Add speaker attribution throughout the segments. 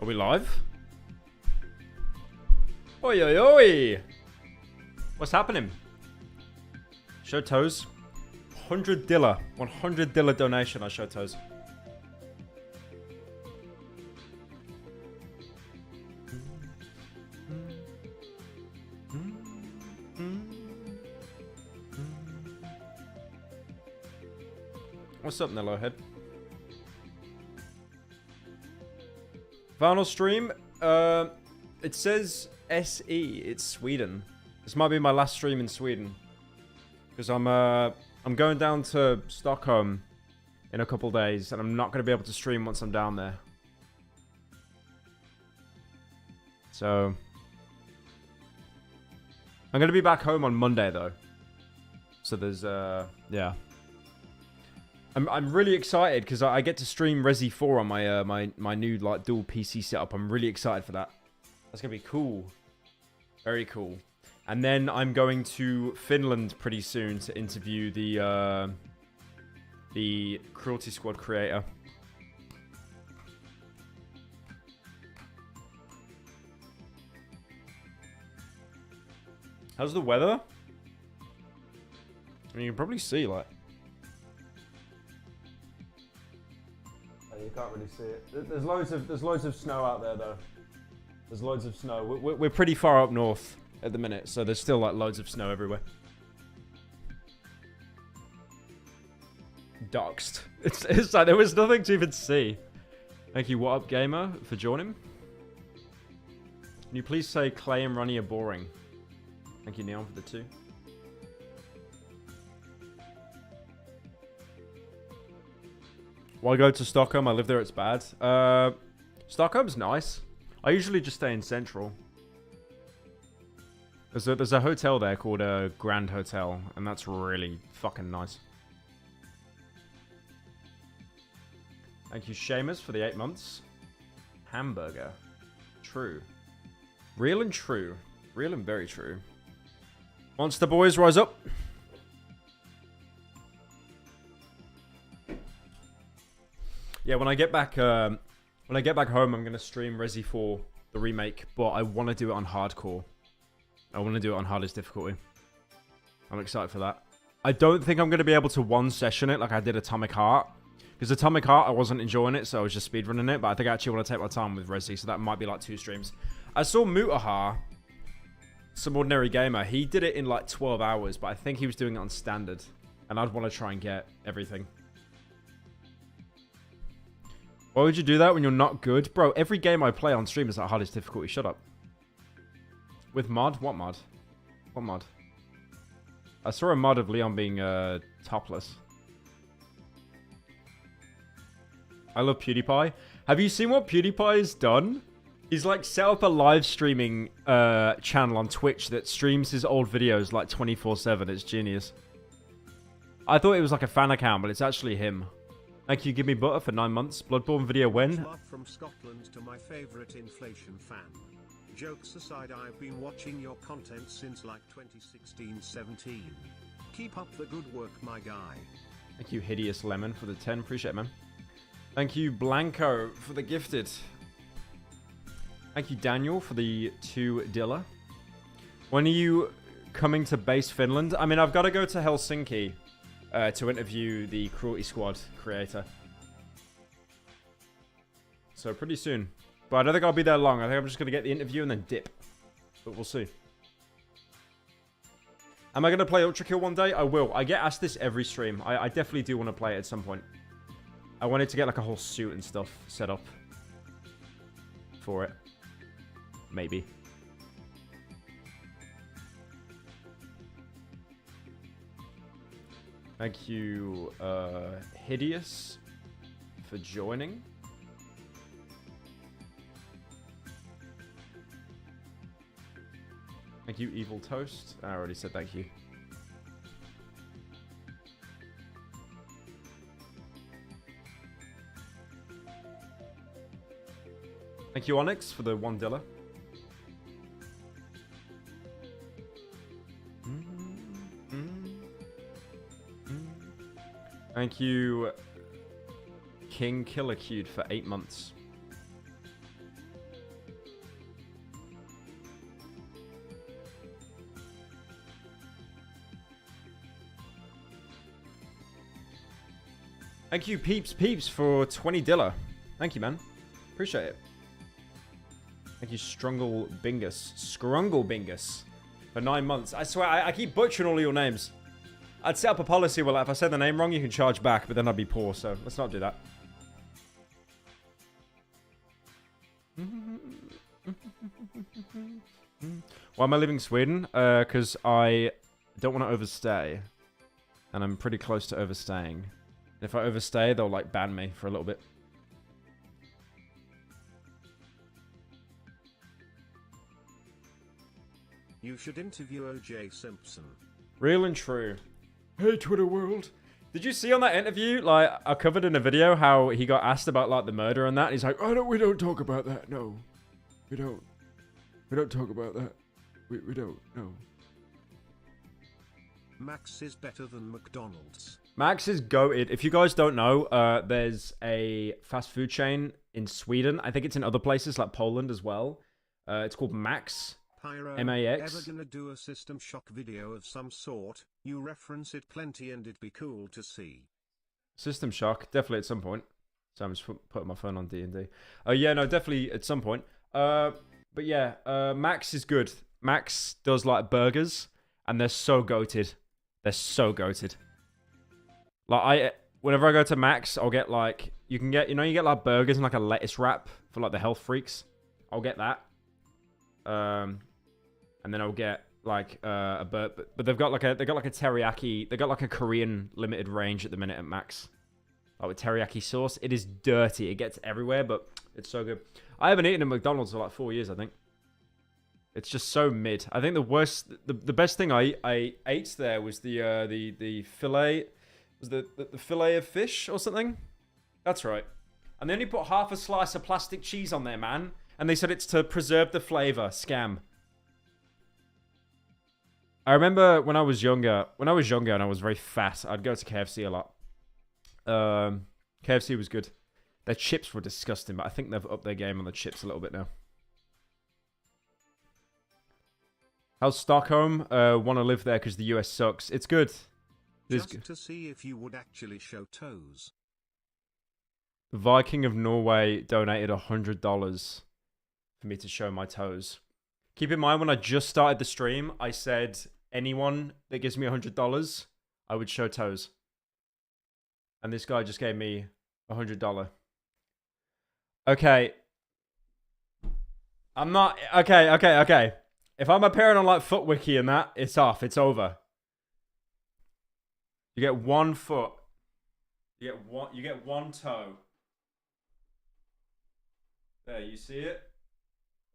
Speaker 1: Are we live? Oi, oi, oi! What's happening? Show toes. 100 dilla. 100 dilla donation on show toes. What's up, Nello Head? Final stream. It says SE. It's Sweden. This might be my last stream in Sweden because I'm going down to Stockholm in a couple days, and I'm not going to be able to stream once I'm down there. So I'm going to be back home on Monday though. So there's yeah. I'm really excited because I get to stream Resi 4 on my my new like dual PC setup. I'm really excited for that. That's gonna be cool, very cool. And then I'm going to Finland pretty soon to interview the Cruelty Squad creator. How's the weather? I mean, you can probably see like. You can't really see it. There's loads of snow out there though. There's loads of snow. We're pretty far up north at the minute, so there's still like loads of snow everywhere. Doxed. It's like there was nothing to even see. Thank you, What Up Gamer, for joining. Can you please say Clay and Ronnie are boring? Thank you, Neon, for the 2. Why go to Stockholm? I live there, it's bad. Stockholm's nice. I usually just stay in Central. There's a hotel there called a Grand Hotel, and that's really fucking nice. Thank you, Seamus, for the 8 months. Hamburger. True. Real and true. Real and very true. Monster boys, rise up. Yeah, when I get back home, I'm gonna stream Resi 4, the remake, but I want to do it on hardcore. I want to do it on hardest difficulty. I'm excited for that. I don't think I'm gonna be able to one session it like I did Atomic Heart, because Atomic Heart I wasn't enjoying it, so I was just speedrunning it. But I think I actually want to take my time with Resi, so that might be like 2 streams. I saw Mutahar, some ordinary gamer. He did it in like 12 hours, but I think he was doing it on standard, and I'd want to try and get everything. Why would you do that when you're not good? Bro, every game I play on stream is at hardest difficulty. Shut up. With mod? What mod? What mod? I saw a mod of Leon being topless. I love PewDiePie. Have you seen what PewDiePie has done? He's like set up a live streaming channel on Twitch that streams his old videos like 24/7. It's genius. I thought it was like a fan account, but it's actually him. Thank you, Give Me Butter, for 9 months. Bloodborne video when?
Speaker 2: Love from Scotland to my favorite inflation fan. Jokes aside, I've been watching your content since like 2016-17. Keep up the good work, my guy.
Speaker 1: Thank you, Hideous Lemon, for the 10. Appreciate it, man. Thank you, Blanco, for the gifted. Thank you, Daniel, for the 2 Dilla. When are you coming to base Finland? I mean, I've got to go to Helsinki to interview the Cruelty Squad creator. So pretty soon. But I don't think I'll be there long. I think I'm just going to get the interview and then dip. But we'll see. Am I going to play Ultra Kill one day? I will. I get asked this every stream. I definitely do want to play it at some point. I wanted to get like a whole suit and stuff set up for it. Maybe. Thank you, Hideous, for joining. Thank you, Evil Toast. I already said thank you. Thank you, Onyx, for the $1. Thank you, King Killer Cute, for 8 months. Thank you, Peeps, for 20 dilla. Thank you, man. Appreciate it. Thank you, Strungle Bingus, for 9 months. I swear, I keep butchering all of your names. I'd set up a policy where, like, if I said the name wrong, you can charge back, but then I'd be poor, so let's not do that. Why am I leaving Sweden? Because I don't want to overstay. And I'm pretty close to overstaying. If I overstay, they'll, like, ban me for a little bit.
Speaker 2: You should interview O.J. Simpson.
Speaker 1: Real and true. Hey, Twitter world. Did you see on that interview, like, I covered in a video how he got asked about, like, the murder and that? He's like, we don't talk about that, no. We don't talk about that. We don't, no.
Speaker 2: Max is better than McDonald's.
Speaker 1: Max is goated. If you guys don't know, there's a fast food chain in Sweden. I think it's in other places, like Poland as well. It's called Max.
Speaker 2: Pyro,
Speaker 1: M-A-X.
Speaker 2: ever gonna do a System Shock video of some sort? You reference it plenty and it'd be cool to see.
Speaker 1: System Shock, definitely at some point. So I'm just putting my phone on D&D. Oh yeah, no, definitely at some point. But yeah, Max is good. Max does like burgers, and they're so goated. They're so goated. Like whenever I go to Max, I'll get like you get like burgers and like a lettuce wrap for like the health freaks. I'll get that. And then I'll get like but they've got like a teriyaki. They got like a Korean limited range at the minute at Max. Like with teriyaki sauce, it is dirty. It gets everywhere, but it's so good. I haven't eaten at McDonald's for like 4 years, I think. It's just so mid. I think the best thing I ate there was the fillet, was the fillet of fish or something. That's right. And they only put half a slice of plastic cheese on there, man. And they said it's to preserve the flavor. Scam. I remember when I was younger and I was very fat, I'd go to KFC a lot. KFC was good. Their chips were disgusting, but I think they've upped their game on the chips a little bit now. How's Stockholm? Want to live there because the US sucks. It's good.
Speaker 2: Just to see if you would actually show toes.
Speaker 1: The Viking of Norway donated $100 for me to show my toes. Keep in mind, when I just started the stream, I said anyone that gives me $100, I would show toes. And this guy just gave me $100. Okay. I'm not... Okay. If I'm appearing on like FootWiki and that, it's off. It's over. You get 1 foot. You get one toe. There, you see it?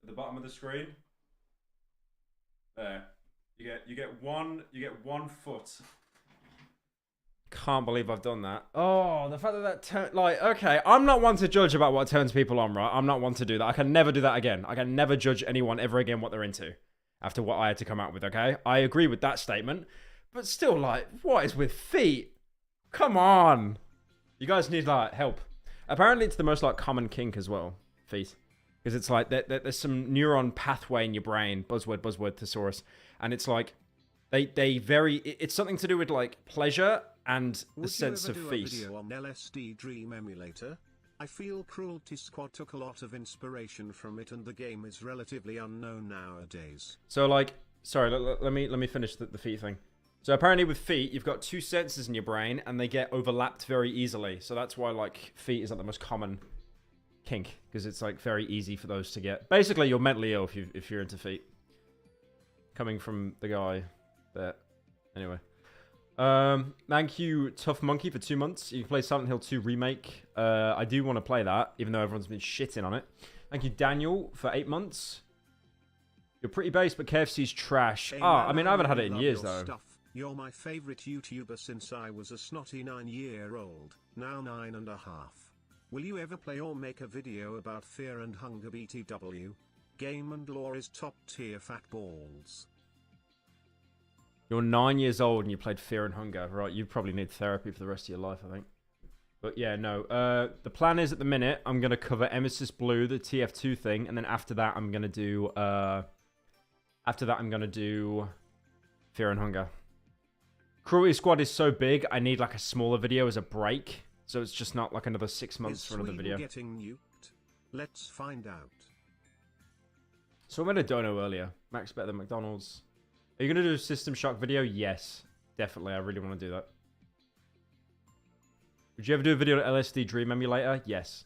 Speaker 1: At the bottom of the screen. There. You get one foot. Can't believe I've done that. Oh, the fact that turn, like, okay, I'm not one to judge about what turns people on, right? I'm not one to do that. I can never do that again. I can never judge anyone ever again what they're into after what I had to come out with, okay? I agree with that statement. But still, like, what is with feet? Come on. You guys need, like, help. Apparently, it's the most, like, common kink as well. Feet. Because it's like, there's some neuron pathway in your brain. Buzzword, thesaurus. And it's like, it's something to do with, like, pleasure and the sense of feet.
Speaker 2: Would you ever do a video on LSD Dream Emulator? I feel Cruelty Squad took a lot of inspiration from it and the game is relatively unknown nowadays.
Speaker 1: So, like, sorry, let me finish the feet thing. So apparently with feet, you've got 2 senses in your brain and they get overlapped very easily. So that's why, like, feet is like the most common kink, because it's like very easy for those to get. Basically, you're mentally ill if you're into feet. Coming from the guy that, anyway. Thank you, Tough Monkey, for 2 months. You can play Silent Hill 2 Remake. I do want to play that, even though everyone's been shitting on it. Thank you, Daniel, for 8 months. You're pretty base, but KFC's trash.
Speaker 2: Hey,
Speaker 1: I mean, I haven't had it in years, though.
Speaker 2: Stuff. You're my favorite YouTuber since I was a snotty 9-year-old, now 9.5. Will you ever play or make a video about Fear and Hunger BTW? Game and lore is top tier fat balls.
Speaker 1: You're 9 years old and you played Fear and Hunger, right? You probably need therapy for the rest of your life, I think. But yeah, no. The plan is at the minute, I'm going to cover Emesis Blue, the TF2 thing, and then after that, I'm going to do... Fear and Hunger. Cruelty Squad is so big, I need like a smaller video as a break. So it's just not like another 6 months
Speaker 2: Is
Speaker 1: for another
Speaker 2: Sweden
Speaker 1: video.
Speaker 2: getting nuked? Let's find out.
Speaker 1: So I made a dono earlier. Max better than McDonald's. Are you going to do a System Shock video? Yes. Definitely. I really want to do that. Would you ever do a video on LSD Dream Emulator? Yes.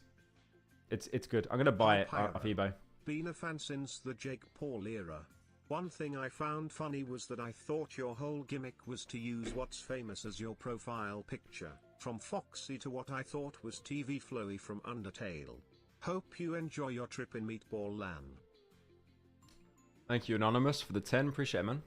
Speaker 1: It's good. I'm going to buy it off eBay.
Speaker 2: Been a fan since the Jake Paul era. One thing I found funny was that I thought your whole gimmick was to use what's famous as your profile picture, from Foxy to what I thought was TV Flowy from Undertale. Hope you enjoy your trip in Meatball Land.
Speaker 1: Thank you, Anonymous, for the 10. Appreciate it, man.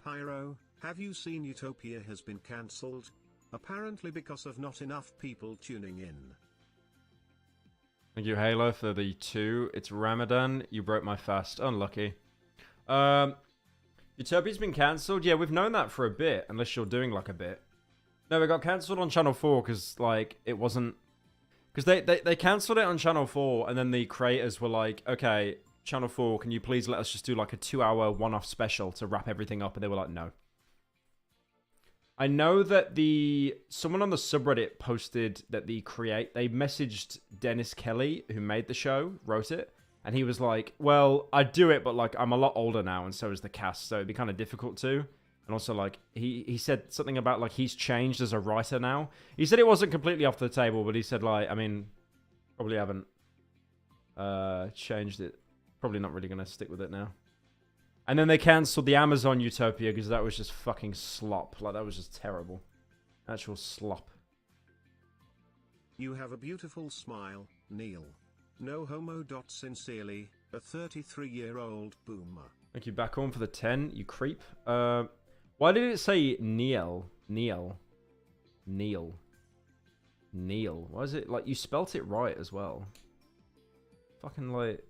Speaker 2: Pyro, have you seen Utopia has been cancelled? Apparently because of not enough people tuning in.
Speaker 1: Thank you, Halo, for the 2. It's Ramadan. You broke my fast. Unlucky. Utopia's been cancelled? Yeah, we've known that for a bit, unless you're doing, like, a bit. No, it got cancelled on Channel 4 because, like, it wasn't... Because they cancelled it on Channel 4, and then the creators were like, okay, Channel 4, can you please let us just do, like, a 2-hour one-off special to wrap everything up? And they were like, no. I know that someone on the subreddit posted that they messaged Dennis Kelly, who made the show, wrote it, and he was like, well, I'd do it, but like I'm a lot older now, and so is the cast, so it'd be kind of difficult to. And also, like, he said something about, like, he's changed as a writer now. He said it wasn't completely off the table, but he said, like, I mean, probably haven't changed it. Probably not really going to stick with it now. And then they cancelled the Amazon Utopia because that was just fucking slop. Like, that was just terrible. Actual slop.
Speaker 2: You have a beautiful smile, Neil. No homo. Sincerely, a 33-year-old boomer.
Speaker 1: Thank you, back on for the 10, you creep. Why did it say Neil? Neil. Neil. Neil. Why is it, like, you spelt it right as well. Fucking, like...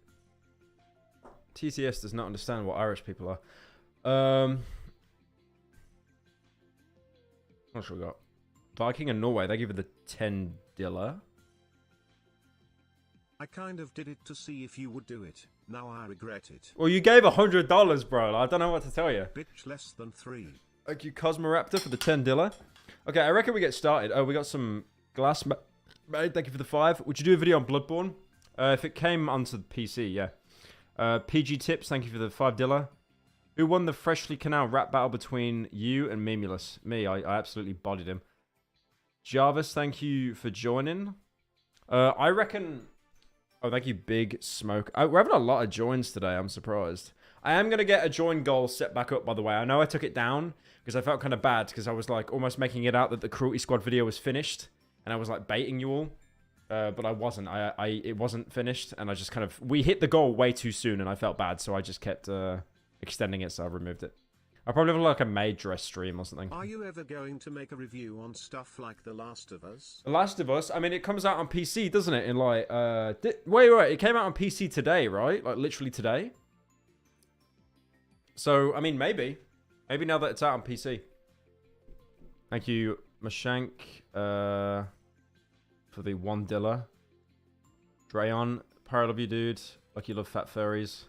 Speaker 1: TCS does not understand what Irish people are. What should we got? Viking and Norway, they give it the 10 dilla.
Speaker 2: I kind of did it to see if you would do it. Now I regret it.
Speaker 1: Well, you gave $100, bro. I don't know what to tell you.
Speaker 2: Bitch less than 3.
Speaker 1: Thank you, Cosmoraptor, for the 10 dilla. Okay, I reckon we get started. Oh, we got some glass made. Thank you for the 5. Would you do a video on Bloodborne? If it came onto the PC, yeah. PG Tips, thank you for the 5 dilla. Who won the Freshly Canal rap battle between you and Memulus? Me, I absolutely bodied him. Jarvis, thank you for joining. I reckon... Oh, thank you, Big Smoke. We're having a lot of joins today, I'm surprised. I am going to get a join goal set back up, by the way. I know I took it down because I felt kind of bad because I was like almost making it out that the Cruelty Squad video was finished. And I was like baiting you all. But I wasn't. It wasn't finished, and I just kind of... We hit the goal way too soon, and I felt bad, so I just kept extending it, so I removed it. I'll probably have like a maid dress stream or something.
Speaker 2: Are you ever going to make a review on stuff like The Last of Us?
Speaker 1: The Last of Us? I mean, it comes out on PC, doesn't it? In like... Wait. It came out on PC today, right? Like, literally today? So, I mean, maybe. Maybe now that it's out on PC. Thank you, Mashank. For the 1 dilla. Drayon, Pyro, love you, dude. Like you love fat furries.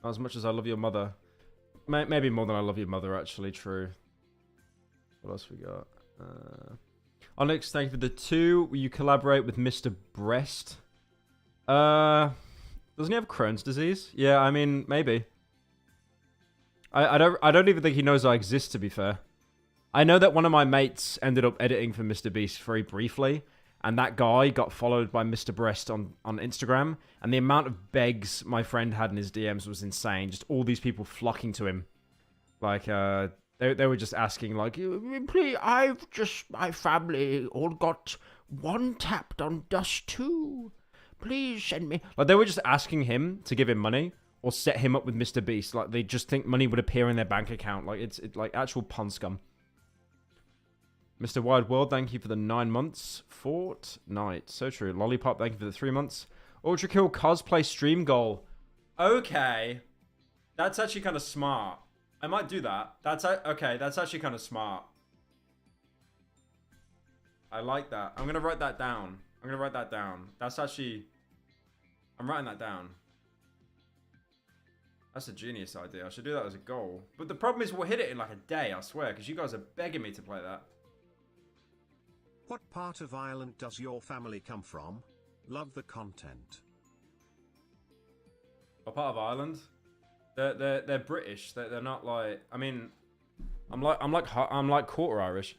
Speaker 1: Not as much as I love your mother. Maybe more than I love your mother, actually. True. What else we got? Onyx, thank you for the 2. Will you collaborate with Mr. Breast? Doesn't he have Crohn's disease? Yeah, I mean, maybe. I don't even think he knows I exist, to be fair. I know that one of my mates ended up editing for Mr. Beast very briefly. And that guy got followed by Mr. Breast on Instagram. And the amount of begs my friend had in his DMs was insane. Just all these people flocking to him. Like, they were just asking, like, please, my family all got 1 tapped on Dust 2. Please send me. Like, they were just asking him to give him money or set him up with Mr. Beast. Like, they just think money would appear in their bank account. Like, it's like actual pun scum. Mr. Wide World, thank you for the 9 months. Fortnite. So true. Lollipop, thank you for the 3 months. Ultra Kill cosplay stream goal. Okay. That's actually kind of smart. I might do that. Okay, that's actually kind of smart. I like that. I'm going to write that down. That's actually... I'm writing that down. That's a genius idea. I should do that as a goal. But the problem is we'll hit it in like a day, I swear, because you guys are begging me to play that.
Speaker 2: What part of Ireland does your family come from? Love the content.
Speaker 1: What part of Ireland? They're British. They're not like. I mean, I'm like quarter Irish.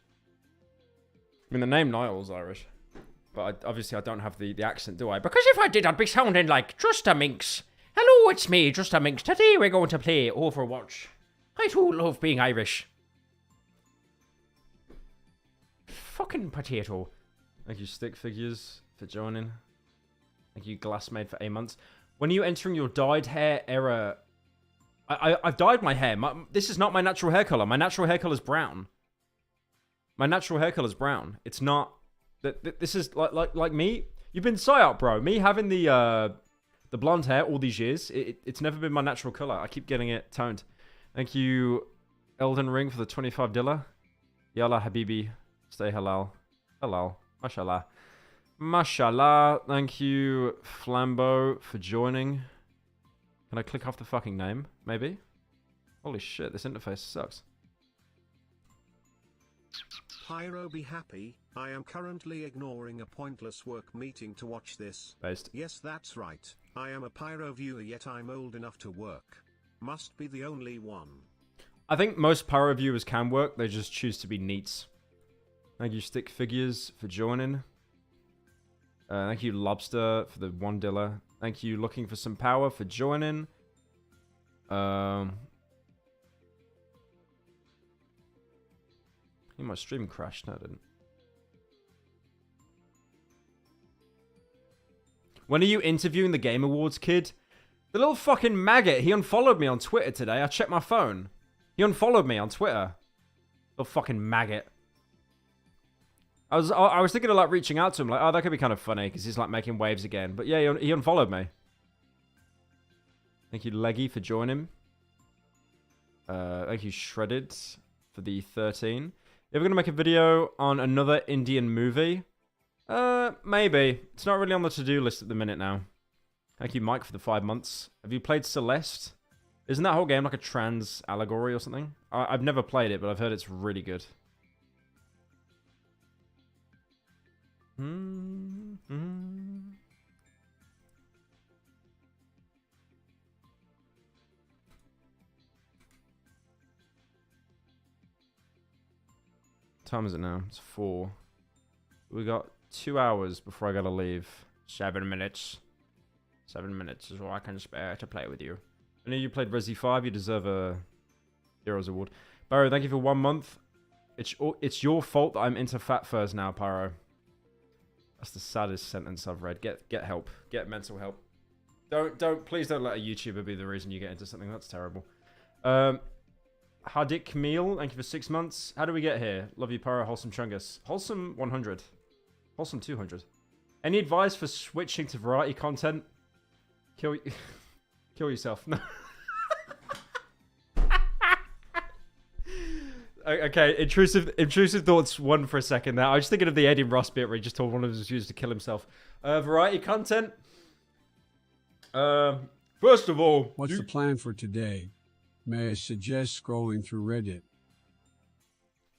Speaker 1: I mean, the name Niall's Irish, but obviously I don't have the accent, do I? Because if I did, I'd be sounding like Just a Minx. Hello, it's me, Just a Minx. Today we're going to play Overwatch. I too love being Irish. Fucking potato. Thank you, Stick Figures, for joining. Thank you, Glassmaid, for 8 months. When are you entering your dyed hair era? I've dyed my hair. This is not my natural hair color. My natural hair color is brown. My natural hair color is brown. It's not. This is like me. You've been psyop, bro. Me having the blonde hair all these years. It's never been my natural color. I keep getting it toned. Thank you, Elden Ring, for the 25 $. Yalla Habibi. Stay halal. Halal. Mashallah. Mashallah. Thank you, Flambeau, for joining. Can I click off the fucking name? Maybe? Holy shit, this interface sucks.
Speaker 2: Pyro, be happy. I am currently ignoring a pointless work meeting to watch this.
Speaker 1: Based.
Speaker 2: Yes, that's right. I am a Pyro viewer, yet I'm old enough to work. Must be the only one.
Speaker 1: I think most Pyro viewers can work. They just choose to be neats. Thank you, Stick Figures, for joining. Thank you, Lobster, for the $1 $. Thank you, Looking for Some Power, for joining. I think my stream crashed. No, it didn't. When are you interviewing the Game Awards, kid? The little fucking maggot. He unfollowed me on Twitter today. I checked my phone. He unfollowed me on Twitter. Little fucking maggot. I was thinking of like reaching out to him, like, oh, that could be kind of funny because he's like making waves again. But yeah, he unfollowed me. Thank you, Leggy, for joining. Thank you, Shredded, for the 13. You ever gonna make a video on another Indian movie? Maybe. It's not really on the to-do list at the minute now. Thank you, Mike, for the 5 months. Have you played Celeste? Isn't that whole game like a trans allegory or something? I've never played it, but I've heard it's really good. What time is it now? It's 4. We got 2 hours before I gotta leave. 7 minutes. 7 minutes is all I can spare to play with you. I know you played Resi 5. You deserve a Heroes Award. Pyro, thank you for 1 month. It's your fault that I'm into fat furs now, Pyro. That's the saddest sentence I've read. Get help. Get mental help. Please don't let a YouTuber be the reason you get into something. That's terrible. Hadik Meal, thank you for 6 months. How do we get here? Love you, Pyro. Wholesome Chungus. Wholesome 100. Wholesome 200. Any advice for switching to variety content? Kill yourself. No. Okay, intrusive thoughts. One for a second there. I was thinking of the Eddie Ross bit where he just told one of his viewers to kill himself. Variety content. First of all,
Speaker 3: what's the plan for today? May I suggest scrolling through Reddit?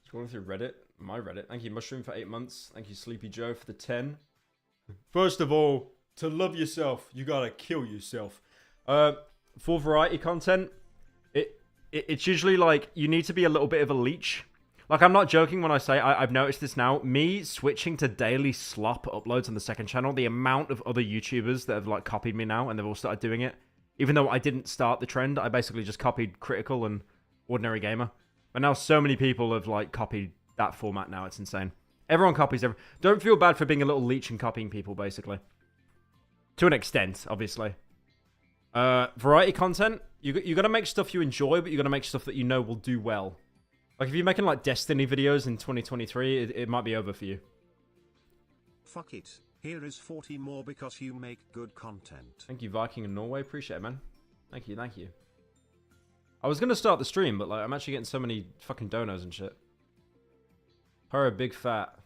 Speaker 1: Scrolling through Reddit? My Reddit. Thank you, Mushroom, for 8 months. Thank you, Sleepy Joe, for the 10. First of all, to love yourself, you gotta kill yourself. For variety content, it's usually like you need to be a little bit of a leech. Like, I'm not joking when I say I've noticed this now. Me switching to daily slop uploads on the second channel, the amount of other YouTubers that have like copied me now and they've all started doing it. Even though I didn't start the trend, I basically just copied Critical and Ordinary Gamer. But now so many people have like copied that format now. It's insane. Everyone copies everyone. Don't feel bad for being a little leech and copying people, basically. To an extent, obviously. Variety content. You gotta make stuff you enjoy, but you gotta make stuff that you know will do well. Like if you're making like Destiny videos in 2023, it might be over for you.
Speaker 2: Fuck it. Here is 40 more because you make good content.
Speaker 1: Thank you, Viking in Norway. Appreciate it, man. Thank you. I was gonna start the stream, but like I'm actually getting so many fucking donos and shit. Pyro, big fat.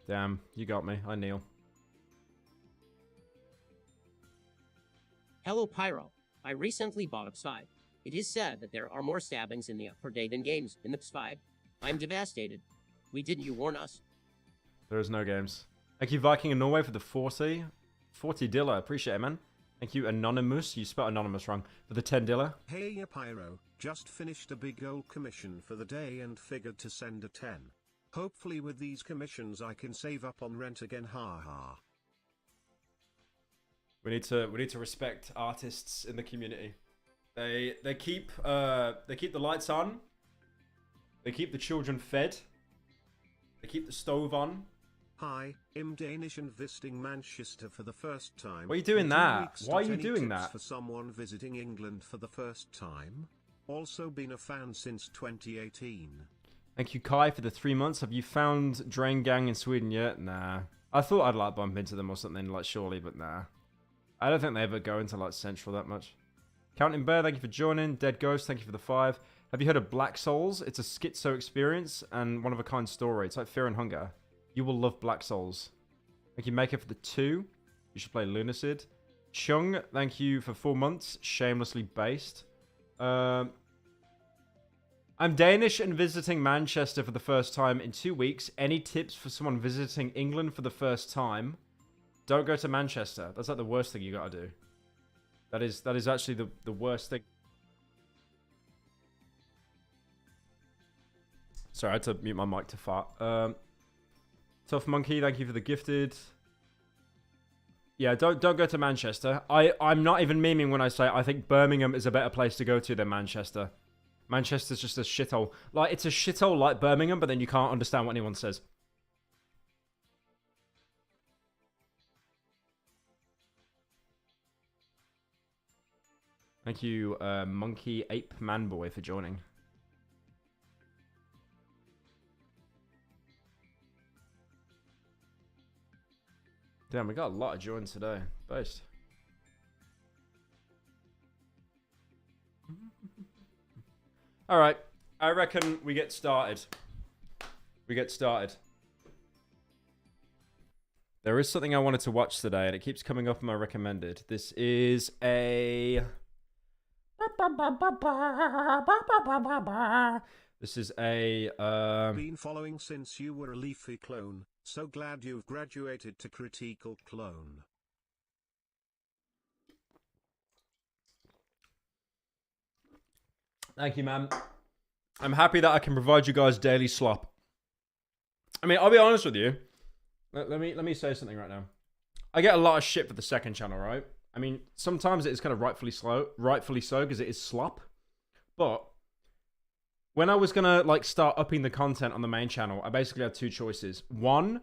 Speaker 1: Damn, you got me. I kneel.
Speaker 4: Hello, Pyro. I recently bought a PS5. It is said that there are more stabbings in the per day than games in the PS5. I'm devastated. Didn't you warn us?
Speaker 1: There is no games. Thank you, Viking in Norway, for the 40 Dilla. Appreciate it, man. Thank you, Anonymous. You spelled Anonymous wrong. For the 10 Dilla.
Speaker 2: Hey Pyro, just finished a big old commission for the day and figured to send a 10. Hopefully with these commissions I can save up on rent again, haha.
Speaker 1: We need to respect artists in the community. They keep the lights on. They keep the children fed. They keep the stove on.
Speaker 2: Hi, I'm Danish and visiting Manchester for the first time.
Speaker 1: Why are you doing
Speaker 2: In 2
Speaker 1: that?
Speaker 2: weeks,
Speaker 1: Why are
Speaker 2: got
Speaker 1: you
Speaker 2: any
Speaker 1: doing
Speaker 2: tips
Speaker 1: that?
Speaker 2: for someone visiting England for the first time? Also been a fan since 2018.
Speaker 1: Thank you, Kai, for the 3 months. Have you found Drain Gang in Sweden yet? Nah. I thought I'd like bump into them or something, like surely, but nah. I don't think they ever go into like Central that much. Counting Bear, thank you for joining. Dead Ghost, thank you for the 5. Have you heard of Black Souls? It's a schizo experience and one of a kind story. It's like Fear and Hunger. You will love Black Souls. Thank you, Maker, for the 2. You should play Lunacid. Chung, thank you for 4 months. Shamelessly based. I'm Danish and visiting Manchester for the first time in 2 weeks. Any tips for someone visiting England for the first time? Don't go to Manchester. That's like the worst thing you gotta do. That is actually the worst thing. Sorry, I had to mute my mic to fart. Tough Monkey, thank you for the gifted. Yeah, don't go to Manchester. I'm not even memeing when I say I think Birmingham is a better place to go to than Manchester. Manchester's just a shithole. Like, it's a shithole like Birmingham, but then you can't understand what anyone says. Thank you, Monkey Ape Manboy, for joining. Damn, we got a lot of joins today. Based. Alright, I reckon we get started. There is something I wanted to watch today, and it keeps coming up in my recommended. This is a... This is a...
Speaker 2: Been following since you were a Leafy clone, so glad you've graduated to critical clone.
Speaker 1: Thank you, man. I'm happy that I can provide you guys daily slop. I mean, I'll be honest with you. Let me say something right now. I get a lot of shit for the second channel, right? I mean, sometimes it is kind of rightfully so, because it is slop. But when I was gonna like start upping the content on the main channel, I basically had 2 choices. One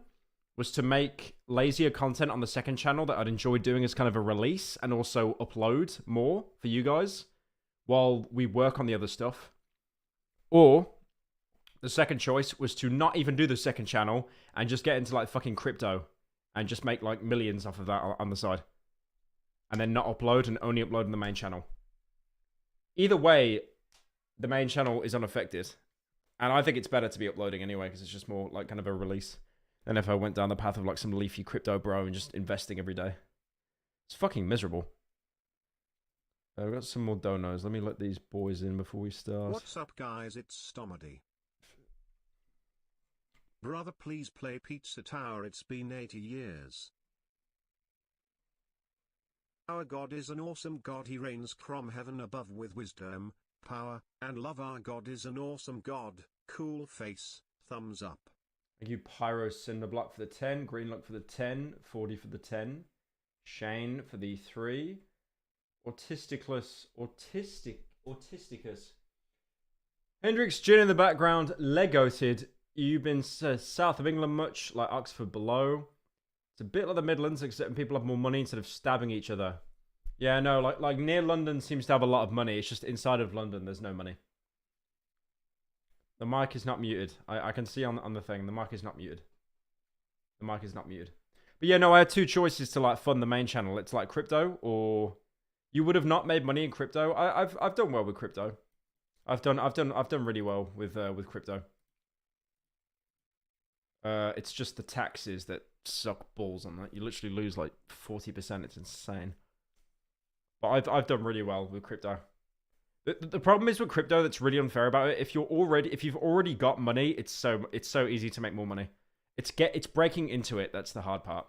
Speaker 1: was to make lazier content on the second channel that I'd enjoy doing as kind of a release, and also upload more for you guys while we work on the other stuff. Or the second choice was to not even do the second channel and just get into like fucking crypto and just make like millions off of that on the side. And then not upload and only upload on the main channel. Either way, the main channel is unaffected. And I think it's better to be uploading anyway, because it's just more like kind of a release than if I went down the path of like some leafy crypto bro and just investing every day. It's fucking miserable. I've got some more donos. Let me let these boys in before we start.
Speaker 2: What's up, guys? It's Stomedy. Brother, please play Pizza Tower. It's been 80 years. Our God is an awesome God. He reigns from heaven above with wisdom, power, and love. Our God is an awesome God. Cool face. Thumbs up.
Speaker 1: Thank you, Pyrocynical for the 10. Greenlock for the 10. 40 for the 10. Shane for the 3. Autisticus. Hendrix, Gin in the background. Legoted. You've been south of England much, like Oxford below. It's a bit like the Midlands, except people have more money instead of stabbing each other. Yeah, no, like near London seems to have a lot of money. It's just inside of London, there's no money. The mic is not muted. I can see on the thing, the mic is not muted. The mic is not muted. But yeah, no, I had 2 choices to like fund the main channel. It's like crypto, or you would have not made money in crypto. I've done well with crypto. I've done really well with crypto. It's just the taxes that suck balls on that. You literally lose like 40%. It's insane. But I've done really well with crypto. The problem is with crypto that's really unfair about it. If you've already got money, it's so easy to make more money. It's breaking into it that's the hard part.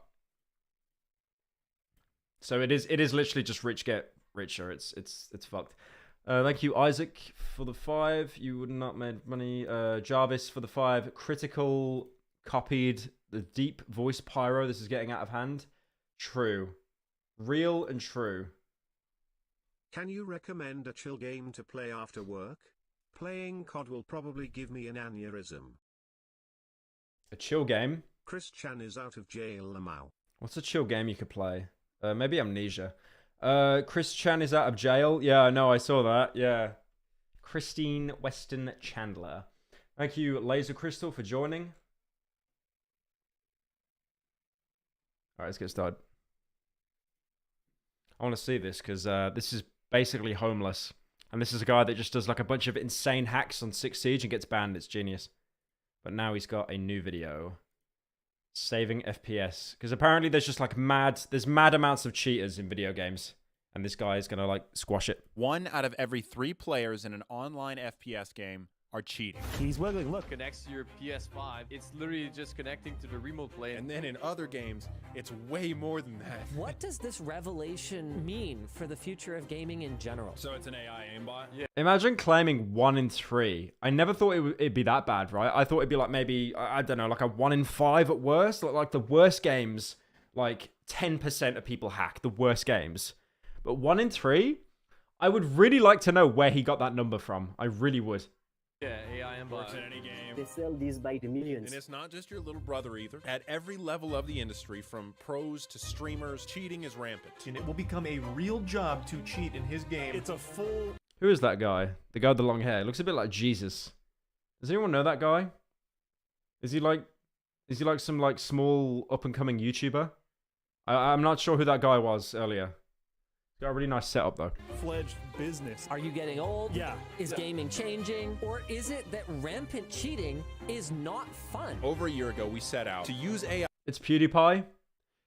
Speaker 1: So it is literally just rich get richer. It's fucked. Thank you, Isaac, for the 5. You would not made money. Jarvis for the 5. Critical copied the deep voice pyro. This is getting out of hand. True. Real and true.
Speaker 2: Can you recommend a chill game to play after work? Playing COD will probably give me an aneurysm.
Speaker 1: A chill game?
Speaker 2: Chris Chan is out of jail now.
Speaker 1: What's a chill game you could play? Maybe Amnesia. Chris Chan is out of jail. Yeah, I know. I saw that. Yeah. Christine Weston Chandler. Thank you, Laser Crystal, for joining. All right, let's get started. I want to see this because this is basically homeless. And this is a guy that just does like a bunch of insane hacks on 6 Siege and gets banned. It's genius. But now he's got a new video. Saving FPS. Because apparently there's just like mad amounts of cheaters in video games. And this guy is going to like squash it.
Speaker 5: 1 out of every 3 players in an online FPS game are cheating.
Speaker 6: He's wiggling. Look.
Speaker 7: Connects to your PS5. It's literally just connecting to the remote play.
Speaker 5: And then in other games, it's way more than that.
Speaker 8: What does this revelation mean for the future of gaming in general?
Speaker 6: So it's an AI aimbot?
Speaker 7: Yeah.
Speaker 1: Imagine claiming 1 in 3. I never thought it'd be that bad, right? I thought it'd be like maybe, I don't know, like a 1 in 5 at worst. Like the worst games, like 10% of people hack the worst games. But 1 in 3? I would really like to know where he got that number from. I really would.
Speaker 7: Yeah, AI and
Speaker 6: Works in any game.
Speaker 9: They sell these by the millions.
Speaker 5: And it's not just your little brother either. At every level of the industry, from pros to streamers, cheating is rampant.
Speaker 6: And it will become a real job to cheat in his game. It's a full...
Speaker 1: Who is that guy? The guy with the long hair. Looks a bit like Jesus. Does anyone know that guy? Is he like some like small up and coming YouTuber? I'm not sure who that guy was earlier. Got a really nice setup though.
Speaker 6: Fledged business.
Speaker 8: Are you getting old?
Speaker 6: Yeah.
Speaker 8: Is gaming changing? Or is it that rampant cheating is not fun?
Speaker 5: Over a year ago, we set out to use AI
Speaker 1: It's PewDiePie.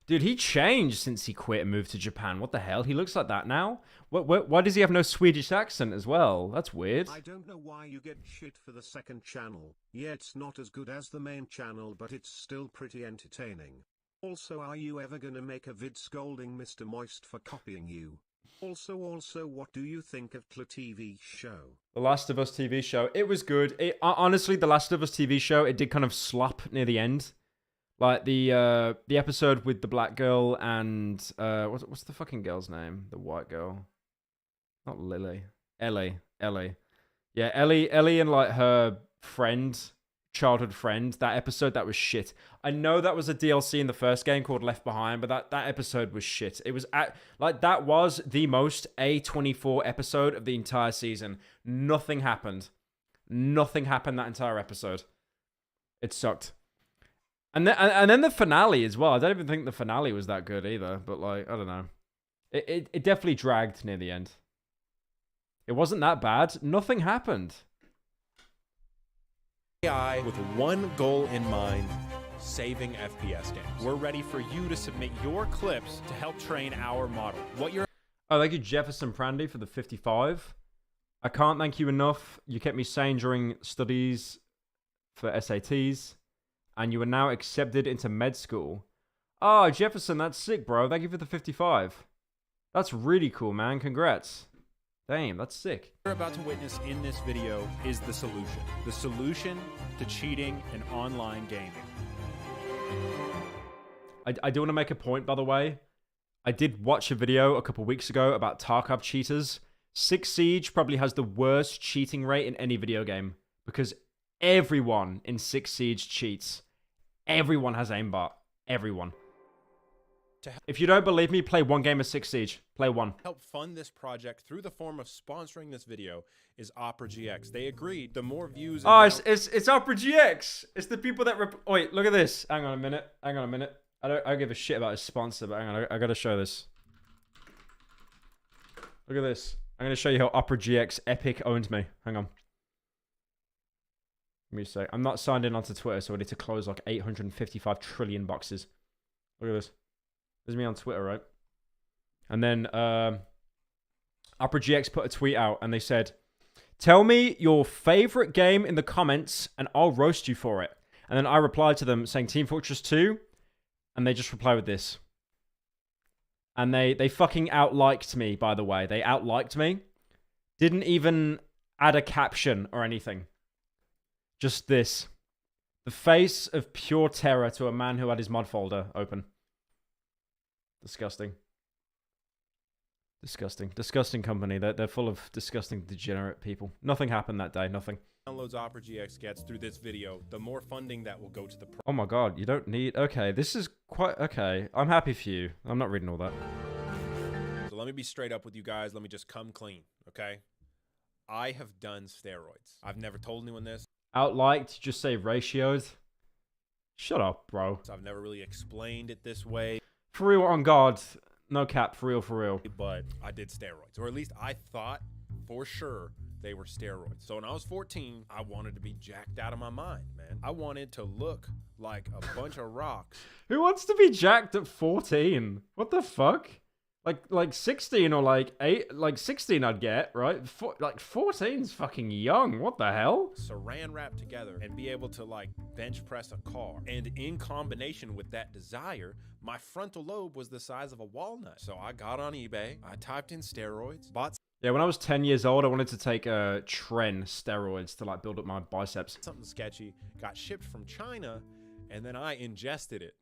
Speaker 1: Dude, he changed since he quit and moved to Japan. What the hell? He looks like that now? Why does he have no Swedish accent as well? That's weird.
Speaker 2: I don't know why you get shit for the second channel. Yeah, it's not as good as the main channel, but it's still pretty entertaining. Also, are you ever gonna make a vid scolding Mr. Moist for copying you? Also, what do you think of the TV show?
Speaker 1: The Last of Us TV show. It was good. Honestly, The Last of Us TV show, it did kind of slop near the end. Like the episode with the black girl and what's the fucking girl's name? The white girl. Not Lily. Ellie. Yeah, Ellie and like her friend, childhood friend, that episode, that was shit. I know that was a DLC in the first game called Left Behind, but that episode was shit. It was that was the most A24 episode of the entire season. Nothing happened that entire episode. It sucked. And then the finale as well. I don't even think the finale was that good either, but like, I don't know. It definitely dragged near the end. It wasn't that bad. Nothing happened.
Speaker 5: AI with one goal in mind: saving FPS games. We're ready for you to submit your clips to help train our model. What you're
Speaker 1: Oh, thank you, Jefferson Prandy, for the 55. I can't thank you enough. You kept me sane during studies for SATs, and you are now accepted into med school. Oh, Jefferson, that's sick, bro. Thank you for the 55. That's really cool, man. Congrats. Damn, that's sick.
Speaker 5: What you're about to witness in this video is the solution. The solution to cheating in online gaming.
Speaker 1: I do want to make a point, by the way. I did watch a video a couple weeks ago about Tarkov cheaters. 6 Siege probably has the worst cheating rate in any video game because everyone in 6 Siege cheats. Everyone has aimbot. Everyone. If you don't believe me, play one game of 6 Siege. Play one.
Speaker 5: Help fund this project through the form of sponsoring this video is Opera GX. They agreed the more views...
Speaker 1: Oh, it's Opera GX. It's the people that... Wait, look at this. Hang on a minute. I don't give a shit about his sponsor, but hang on. I gotta show this. Look at this. I'm gonna show you how Opera GX Epic owns me. Hang on. Give me a sec. I'm not signed in onto Twitter, so I need to close like 855 trillion boxes. Look at this. This is me on Twitter, right? And then Opera GX put a tweet out and they said, "Tell me your favorite game in the comments and I'll roast you for it." And then I replied to them saying Team Fortress 2, and they just replied with this. And they fucking outliked me, by the way. They outliked me. Didn't even add a caption or anything. Just this. The face of pure terror to a man who had his mod folder open. Disgusting. Disgusting. Disgusting company. They're full of disgusting, degenerate people. Nothing happened that day. Nothing.
Speaker 5: Downloads Opera GX gets through this video, the more funding that will go to the
Speaker 1: Oh my god, you don't need... Okay, this is quite... Okay, I'm happy for you. I'm not reading all that.
Speaker 5: So let me be straight up with you guys. Let me just come clean, okay? I have done steroids. I've never told anyone this.
Speaker 1: Outliked, just say ratios. Shut up, bro.
Speaker 5: So I've never really explained it this way.
Speaker 1: For real, on God. No cap, for real, for real.
Speaker 5: But I did steroids. Or at least I thought for sure they were steroids. So when I was 14, I wanted to be jacked out of my mind, man. I wanted to look like a bunch of rocks.
Speaker 1: Who wants to be jacked at 14? What the fuck? Like 16 or like 16 I'd get, right? Like 14's fucking young. What the hell?
Speaker 5: Saran wrap together and be able to like bench press a car. And in combination with that desire, my frontal lobe was the size of a walnut. So I got on eBay, I typed in steroids, bought
Speaker 1: Yeah, when I was 10 years old, I wanted to take Tren steroids to like build up my biceps.
Speaker 5: something sketchy, got shipped from China, and then I ingested it.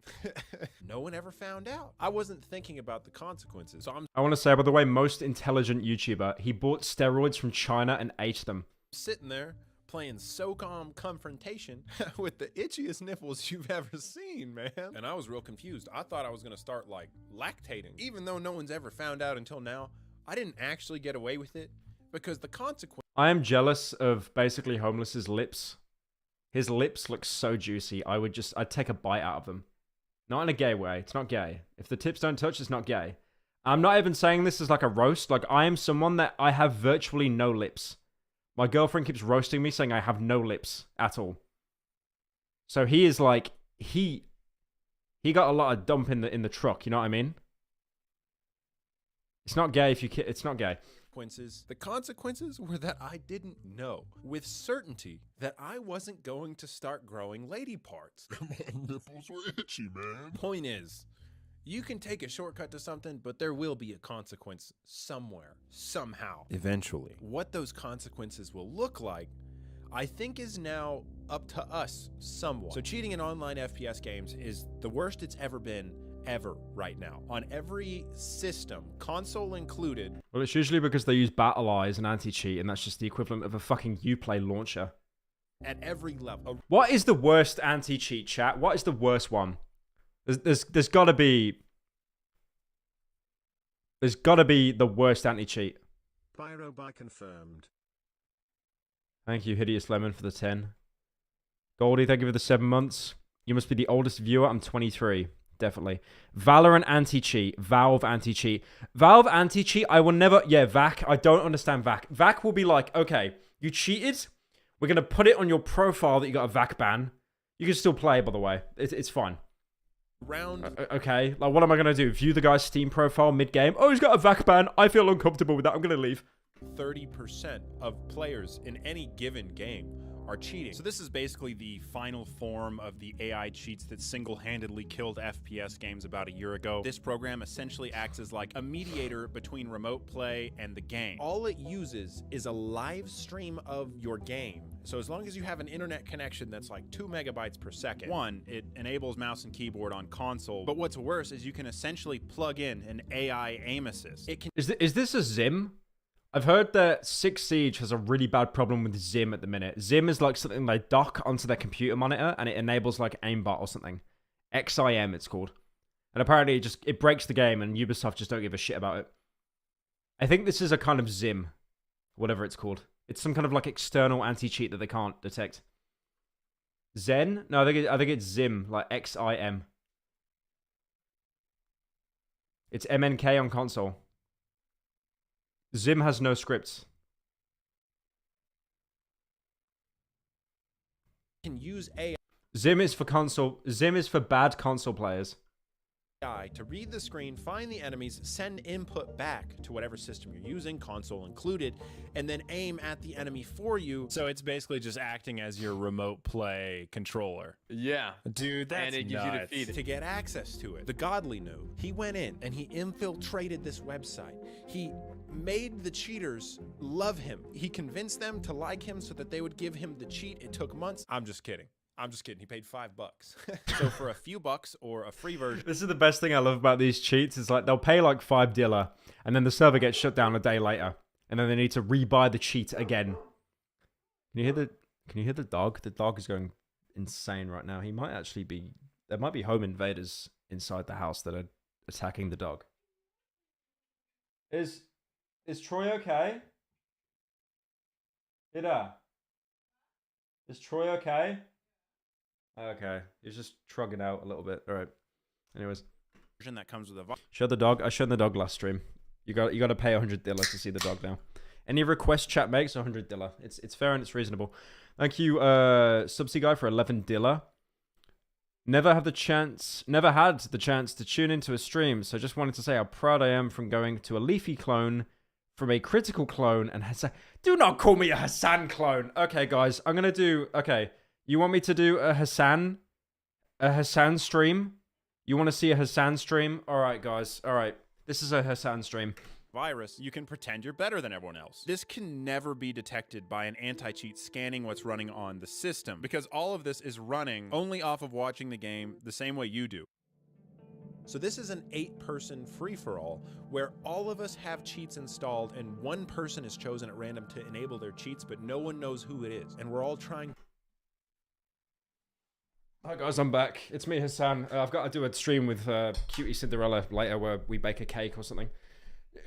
Speaker 5: No one ever found out. I wasn't thinking about the consequences. So I'm
Speaker 1: I want to say, by the way, most intelligent YouTuber, he bought steroids from China and ate them.
Speaker 5: sitting there playing SOCOM confrontation with the itchiest nipples you've ever seen, man. And I was real confused. I thought I was gonna start like lactating. Even though no one's ever found out until now, I didn't actually get away with it because the consequence.
Speaker 1: I am jealous of basically Homeless's lips. His lips look so juicy. I'd take a bite out of them. Not in a gay way. It's not gay. If the tips don't touch, it's not gay. I'm not even saying this as like a roast. Like, I am someone that I have virtually no lips. My girlfriend keeps roasting me saying I have no lips at all. So he is like, he got a lot of dump in the truck, you know what I mean? It's not gay if you it's not gay.
Speaker 5: The consequences were that I didn't know with certainty that I wasn't going to start growing lady parts.
Speaker 9: My nipples were itchy, man.
Speaker 5: Point is, you can take a shortcut to something, but there will be a consequence somewhere, somehow. Eventually. What those consequences will look like, I think is now up to us somewhat. So cheating in online FPS games is the worst it's ever been ever right now on every system, console included.
Speaker 1: Well, it's usually because they use battle eyes and anti-cheat, and that's just the equivalent of a fucking Uplay launcher.
Speaker 5: At every level.
Speaker 1: What is the worst anti-cheat, chat? What is the worst one? There's gotta be... There's gotta be the worst anti-cheat.
Speaker 2: Pyro by confirmed.
Speaker 1: Thank you, Hideous Lemon, for the 10. Goldie, thank you for the 7 months. You must be the oldest viewer. I'm 23. Definitely. Valorant anti-cheat. Valve anti-cheat. Valve anti-cheat, I will never... Yeah, VAC. I don't understand VAC. VAC will be like, okay, you cheated. We're going to put it on your profile that you got a VAC ban. You can still play, by the way. It's fine. Okay, like, what am I going to do? View the guy's Steam profile mid-game? Oh, he's got a VAC ban. I feel uncomfortable with that. I'm going to leave.
Speaker 5: 30% of players in any given game are cheating. So this is basically the final form of the AI cheats that single-handedly killed FPS games about a year ago. This program essentially acts as like a mediator between remote play and the game. All it uses is a live stream of your game. So as long as you have an internet connection that's like 2 megabytes per second, one, it enables mouse and keyboard on console. But what's worse is you can essentially plug in an AI aim assist. It can.
Speaker 1: Is this a Zim? I've heard that Six Siege has a really bad problem with Zim at the minute. Zim is like something they dock onto their computer monitor and it enables like aimbot or something. XIM it's called. And apparently it breaks the game and Ubisoft just don't give a shit about it. I think this is a kind of Zim. Whatever it's called. It's some kind of like external anti-cheat that they can't detect. Zen? No, I think it's Zim, like XIM. It's MNK on console. Zim has no scripts.
Speaker 5: Can use AI.
Speaker 1: Zim is for console. Zim is for bad console players.
Speaker 5: AI to read the screen, find the enemies, send input back to whatever system you're using, console included, and then aim at the enemy for you.
Speaker 10: So it's basically just acting as your remote play controller.
Speaker 7: Yeah.
Speaker 5: Dude, that's
Speaker 7: And it gives you to
Speaker 5: nuts.
Speaker 7: feed it.
Speaker 5: To get access to it. The Godly Node, he went in and he infiltrated this website. He made the cheaters love him. He convinced them to like him so that they would give him the cheat. It took months. I'm just kidding. He paid $5. So for a few bucks or a free version.
Speaker 1: This is the best thing I love about these cheats. It's like they'll pay like $5, and then the server gets shut down a day later, and then they need to rebuy the cheat again. Can you hear the dog? The dog is going insane right now. He might actually be. There might be home invaders inside the house that are attacking the dog. Is Troy okay? Is Troy okay? Okay, he's just shrugging out a little bit. All right. Anyways,
Speaker 5: That comes with a
Speaker 1: show the dog. I showed the dog last stream. You got to pay $100 to see the dog now. Any request chat makes $100. It's fair and it's reasonable. Thank you, Subsea guy, for $11. Never had the chance to tune into a stream, so just wanted to say how proud I am from going to a Leafy clone, from a critical clone, and Hassan. Do not call me a Hassan clone. Okay, guys, I'm gonna do. Okay. You want me to do a Hassan stream? You want to see a Hassan stream? All right, guys. All right. This is a Hassan stream.
Speaker 5: virus, you can pretend you're better than everyone else. This can never be detected by an anti-cheat scanning what's running on the system, because all of this is running only off of watching the game the same way you do. So this is an 8-person free-for-all where all of us have cheats installed and one person is chosen at random to enable their cheats, but no one knows who it is. And we're all trying.
Speaker 1: Hi guys, I'm back. It's me, Hassan. I've got to do a stream with Cutie Cinderella later where we bake a cake or something.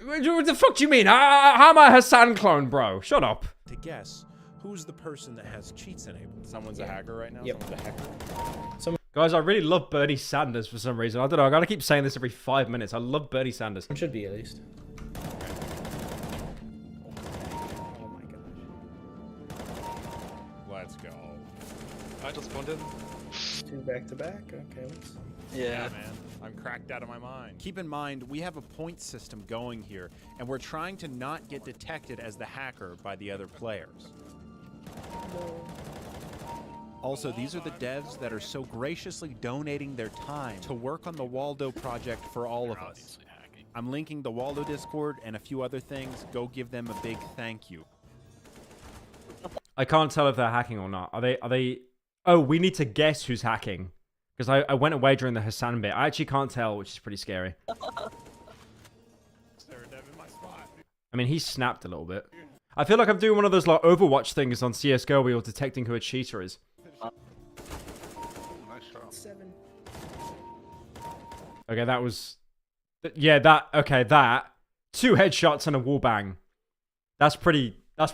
Speaker 1: What the fuck do you mean? How am I a Hassan clone, bro? Shut up.
Speaker 5: To guess who's the person that has cheats enabled.
Speaker 10: Someone's a hacker right now?
Speaker 11: Yep.
Speaker 10: Someone's a hacker?
Speaker 1: Guys, I really love Bernie Sanders for some reason. I don't know. I gotta keep saying this every 5 minutes. I love Bernie Sanders.
Speaker 11: It should be at least.
Speaker 10: Oh my gosh. Let's go.
Speaker 12: I just spawned in.
Speaker 11: 2 back to back. Okay, let's.
Speaker 10: Yeah, man. I'm cracked out of my mind.
Speaker 5: Keep in mind, we have a point system going here, and we're trying to not get detected as the hacker by the other players. Also, these are the devs that are so graciously donating their time to work on the Waldo project for all of us. I'm linking the Waldo Discord and a few other things. Go give them a big thank you.
Speaker 1: I can't tell if they're hacking or not. Are they? Oh, we need to guess who's hacking. Because I went away during the Hassan bit. I actually can't tell, which is pretty scary. I mean, he snapped a little bit. I feel like I'm doing one of those like Overwatch things on CSGO where you're detecting who a cheater is.
Speaker 12: Nice shot.
Speaker 11: 7.
Speaker 1: Okay, that was... Yeah, that... Okay, that. 2 headshots and a wallbang. That's pretty... I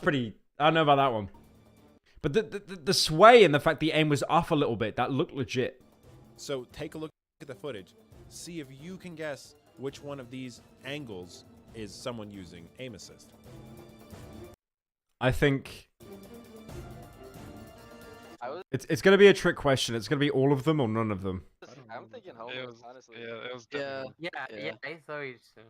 Speaker 1: don't know about that one. But the sway and the fact the aim was off a little bit, that looked legit.
Speaker 5: So take a look at the footage. See if you can guess which one of these angles is someone using aim assist.
Speaker 1: I think... It's going to be a trick question. It's going to be all of them or none of them.
Speaker 12: I'm thinking home, honestly.
Speaker 13: Yeah, it was
Speaker 12: Yeah,
Speaker 13: I thought you said.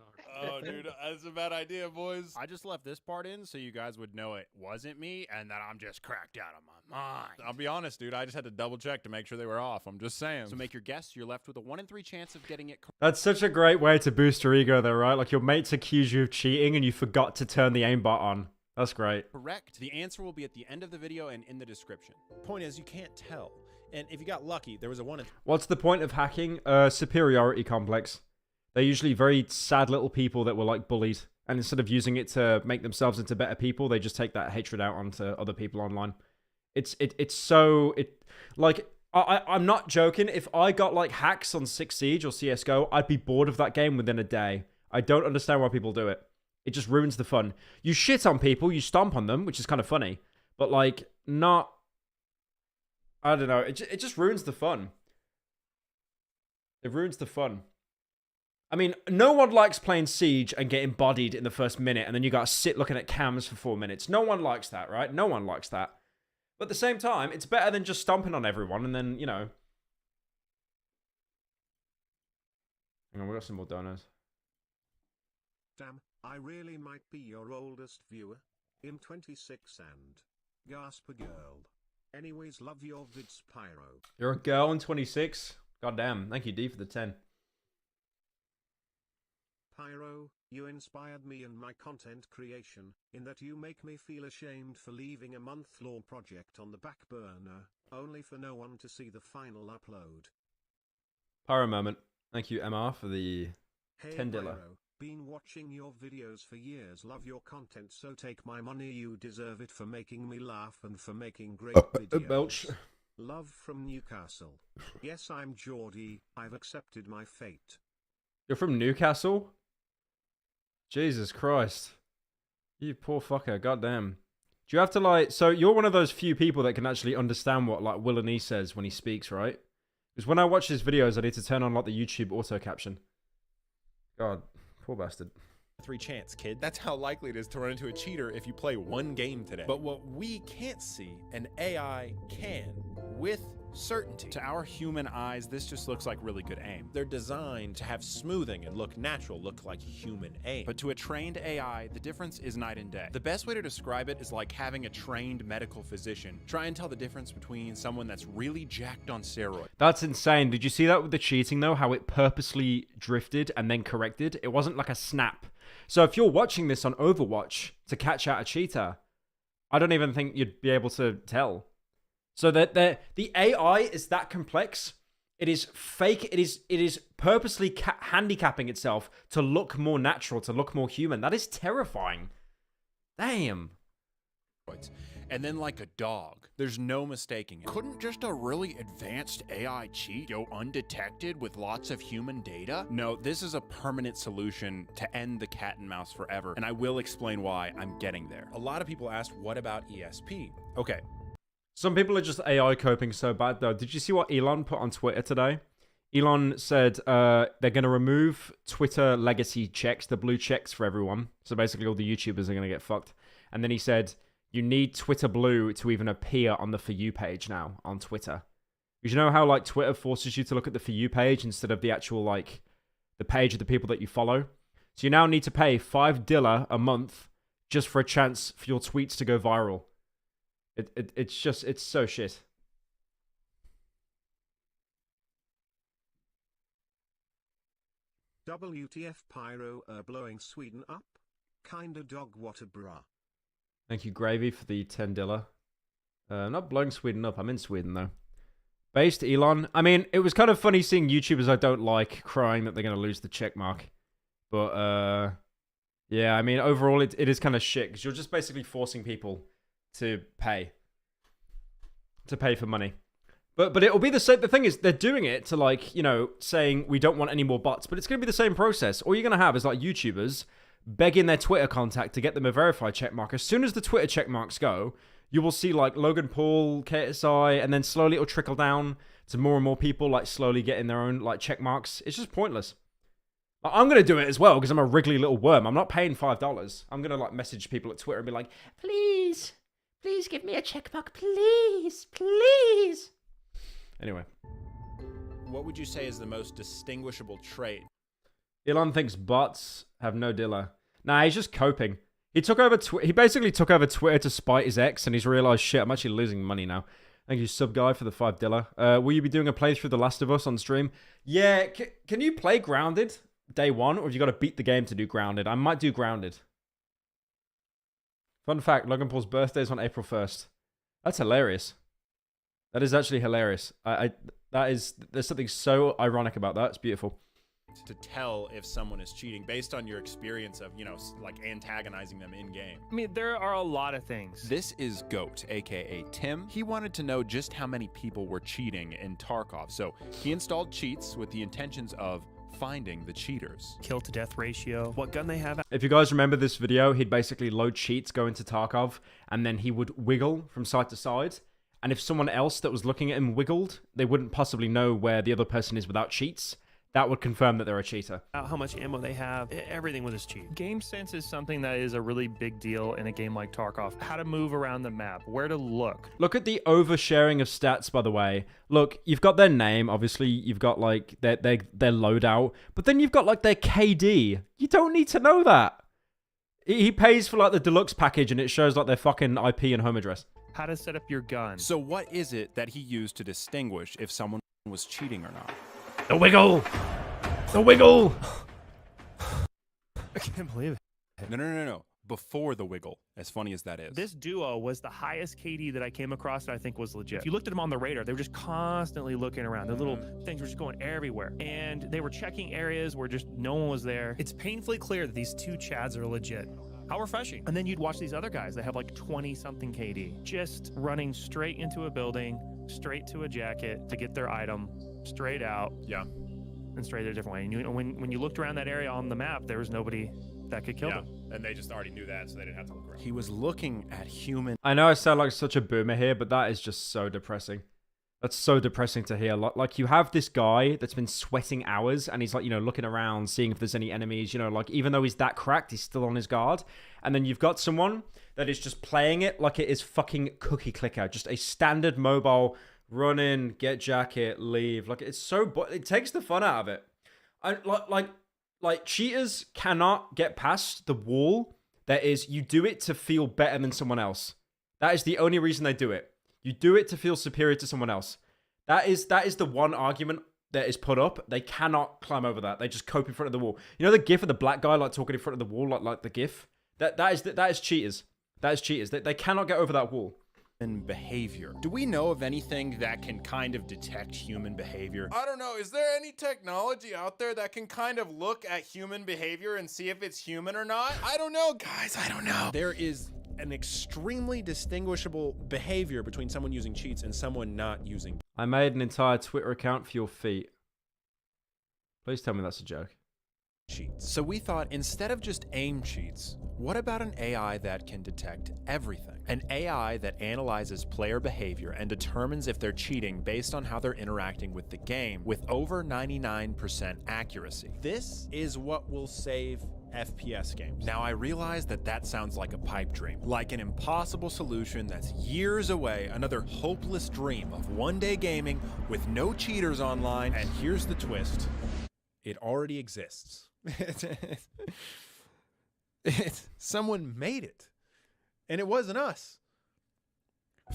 Speaker 10: Oh, dude, that's a bad idea, boys.
Speaker 5: I just left this part in so you guys would know it wasn't me and that I'm just cracked out of my mind.
Speaker 10: I'll be honest, dude. I just had to double check to make sure they were off. I'm just saying.
Speaker 5: So make your guess. You're left with a 1 in 3 chance of getting it correct.
Speaker 1: That's such a great way to boost your ego though, right? Like your mates accuse you of cheating and you forgot to turn the aimbot on. That's great.
Speaker 5: Correct. The answer will be at the end of the video and in the description. Point is, you can't tell. And if you got lucky, there was a 1 in...
Speaker 1: What's the point of hacking? Superiority complex. They're usually very sad little people that were like bullied. And instead of using it to make themselves into better people, they just take that hatred out onto other people online. I'm not joking. If I got like hacks on 6 Siege or CSGO, I'd be bored of that game within a day. I don't understand why people do it. It just ruins the fun. You shit on people, you stomp on them, which is kind of funny. But like, not... I don't know. It just ruins the fun. It ruins the fun. I mean, no one likes playing Siege and getting bodied in the first minute, and then you gotta sit looking at cams for 4 minutes. No one likes that, right? No one likes that. But at the same time, it's better than just stomping on everyone and then, you know... We got some more donos.
Speaker 2: Damn, I really might be your oldest viewer. I'm 26 and gasp a girl. Anyways, love your vids, Pyro.
Speaker 1: You're a girl in 26? God damn. Thank you, D, for the 10.
Speaker 2: Pyro, you inspired me in my content creation, in that you make me feel ashamed for leaving a month-long project on the back burner, only for no one to see the final upload.
Speaker 1: Pyro moment. Thank you, MR, for the
Speaker 2: Hey
Speaker 1: 10 dilla.
Speaker 2: Pyro, been watching your videos for years, love your content, so take my money, you deserve it for making me laugh and for making great videos.
Speaker 1: Belch.
Speaker 2: Love from Newcastle. Yes, I'm Geordie, I've accepted my fate.
Speaker 1: You're from Newcastle? Jesus Christ. You poor fucker, goddamn. Do you have to like, so you're one of those few people that can actually understand what like Will and E says when he speaks, right? Because when I watch his videos, I need to turn on like the YouTube auto caption. God, poor bastard.
Speaker 5: 3 chance, kid. That's how likely it is to run into a cheater if you play one game today. But what we can't see, an AI can, with certainty. To our human eyes, this just looks like really good aim. They're designed to have smoothing and look natural, look like human aim. But to a trained AI, the difference is night and day. The best way to describe it is like having a trained medical physician try and tell the difference between someone that's really jacked on steroids.
Speaker 1: That's insane. Did you see that with the cheating though? How it purposely drifted and then corrected? It wasn't like a snap. So if you're watching this on Overwatch to catch out a cheater, I don't even think you'd be able to tell. So that the AI is that complex. It is fake. It is purposely handicapping itself to look more natural, to look more human. That is terrifying. Damn.
Speaker 5: And then like a dog, there's no mistaking it. Couldn't just a really advanced AI cheat go undetected with lots of human data? No, this is a permanent solution to end the cat and mouse forever, and I will explain why I'm getting there. A lot of people asked, what about ESP? Okay.
Speaker 1: Some people are just AI coping so bad though. Did you see what Elon put on Twitter today? Elon said they're going to remove Twitter legacy checks, the blue checks for everyone. So basically all the YouTubers are going to get fucked. And then he said, you need Twitter Blue to even appear on the For You page now on Twitter. Because you know how like Twitter forces you to look at the For You page instead of the actual like the page of the people that you follow. So you now need to pay $5 a month just for a chance for your tweets to go viral. It's so shit.
Speaker 2: WTF Pyro blowing Sweden up? Kinda dog water bra.
Speaker 1: Thank you, Gravy, for the $10. I'm not blowing Sweden up. I'm in Sweden, though. Based Elon. I mean, it was kind of funny seeing YouTubers I don't like crying that they're going to lose the check mark. But, yeah, I mean, overall, it is kind of shit. Because you're just basically forcing people to pay. To pay for money. But it'll be the same. The thing is, they're doing it to, like, you know, saying we don't want any more bots. But it's going to be the same process. All you're going to have is, like, YouTubers begging their Twitter contact to get them a verified checkmark. As soon as the Twitter checkmarks go, you will see like Logan Paul, KSI, and then slowly it'll trickle down to more and more people like slowly getting their own like checkmarks. It's just pointless. I'm going to do it as well because I'm a wriggly little worm. I'm not paying $5. I'm going to like message people at Twitter and be like, please give me a checkmark, please. Anyway.
Speaker 5: What would you say is the most distinguishable trait?
Speaker 1: Elon thinks bots have no dilla. Nah, he's just coping. He basically took over Twitter to spite his ex, and he's realized, shit, I'm actually losing money now. Thank you, sub guy, for the $5. Will you be doing a playthrough of The Last of Us on stream? Yeah, can you play Grounded day one, or have you got to beat the game to do Grounded? I might do Grounded. Fun fact, Logan Paul's birthday is on April 1st. That's hilarious. That is actually hilarious. There's something so ironic about that. It's beautiful.
Speaker 5: To tell if someone is cheating based on your experience of, you know, like antagonizing them in game.
Speaker 13: I mean, there are a lot of things.
Speaker 5: This is Goat, aka Tim. He wanted to know just how many people were cheating in Tarkov. So he installed cheats with the intentions of finding the cheaters.
Speaker 13: Kill to death ratio, what gun they have.
Speaker 1: If you guys remember this video, he'd basically load cheats, go into Tarkov, and then he would wiggle from side to side. And if someone else that was looking at him wiggled, they wouldn't possibly know where the other person is without cheats. that would confirm that they're a cheater.
Speaker 13: How much ammo they have, everything with this cheat. Game sense is something that is a really big deal in a game like Tarkov. How to move around the map, where to look.
Speaker 1: Look at the oversharing of stats, by the way. Look, you've got their name, obviously. You've got, like, their loadout. But then you've got, like, their KD. You don't need to know that. He pays for, like, the deluxe package, and it shows, like, their fucking IP and home address.
Speaker 13: How to set up your gun.
Speaker 5: So what is it that he used to distinguish if someone was cheating or not?
Speaker 1: The wiggle! The wiggle!
Speaker 13: I can't believe it.
Speaker 5: No. Before the wiggle, as funny as that is.
Speaker 13: This duo was the highest KD that I came across that I think was legit. If you looked at them on the radar, they were just constantly looking around. Their little things were just going everywhere. And they were checking areas where just no one was there. It's painfully clear that these two Chads are legit. How refreshing. And then you'd watch these other guys that have like 20-something KD. Just running straight into a building, straight to a jacket to get their item, straight out.
Speaker 5: Yeah.
Speaker 13: And straight a different way. And when you looked around that area on the map, there was nobody that could kill them.
Speaker 10: And they just already knew that, so they didn't have to look around.
Speaker 5: He was looking at human.
Speaker 1: I know I sound like such a boomer here, but that is just so depressing. That's so depressing to hear. Like, you have this guy that's been sweating hours, and he's, like, you know, looking around, seeing if there's any enemies, you know, like, even though he's that cracked, he's still on his guard. And then you've got someone that is just playing it like it is fucking cookie clicker. Just a standard mobile, run in, get jacket, leave. Like, it's so... it takes the fun out of it. Like, cheaters cannot get past the wall that is, you do it to feel better than someone else. That is the only reason they do it. You do it to feel superior to someone else. That is the one argument that is put up. They cannot climb over that. They just cope in front of the wall. You know the gif of the black guy, like, talking in front of the wall, like the gif? That is cheaters. That is cheaters. They cannot get over that wall.
Speaker 5: And behavior. Do we know of anything that can kind of detect human behavior?
Speaker 10: I don't know. Is there any technology out there that can kind of look at human behavior and see if it's human or not? I don't know, guys. I don't know.
Speaker 5: There is an extremely distinguishable behavior between someone using cheats and someone not using.
Speaker 1: I made an entire Twitter account for your feet. Please tell me that's a joke.
Speaker 5: Cheats. So we thought, instead of just aim cheats, what about an AI that can detect everything? An AI that analyzes player behavior and determines if they're cheating based on how they're interacting with the game with over 99% accuracy. This is what will save FPS games. Now, I realize that sounds like a pipe dream, like an impossible solution that's years away, another hopeless dream of one-day gaming with no cheaters online. And here's the twist. It already exists. Someone made it. And it wasn't us.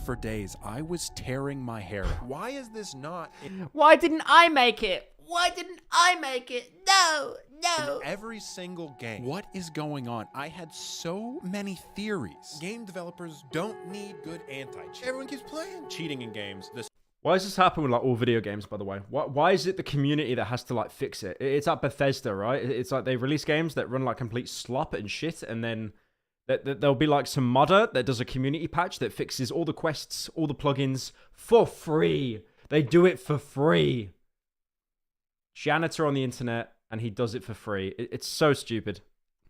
Speaker 5: For days, I was tearing my hair out. Why is this not...
Speaker 14: Why didn't I make it? Why didn't I make it? No, no.
Speaker 5: In every single game. What is going on? I had so many theories. Game developers don't need good anti-cheat. Everyone keeps playing cheating in games.
Speaker 1: Why does this happen with, like, all video games, by the way? Why is it the community that has to, like, fix it? It's at Bethesda, right? It's like they release games that run like complete slop and shit, and then there'll be, like, some modder that does a community patch that fixes all the quests, all the plugins for free. They do it for free. Janitor on the internet, and he does it for free. It's so stupid.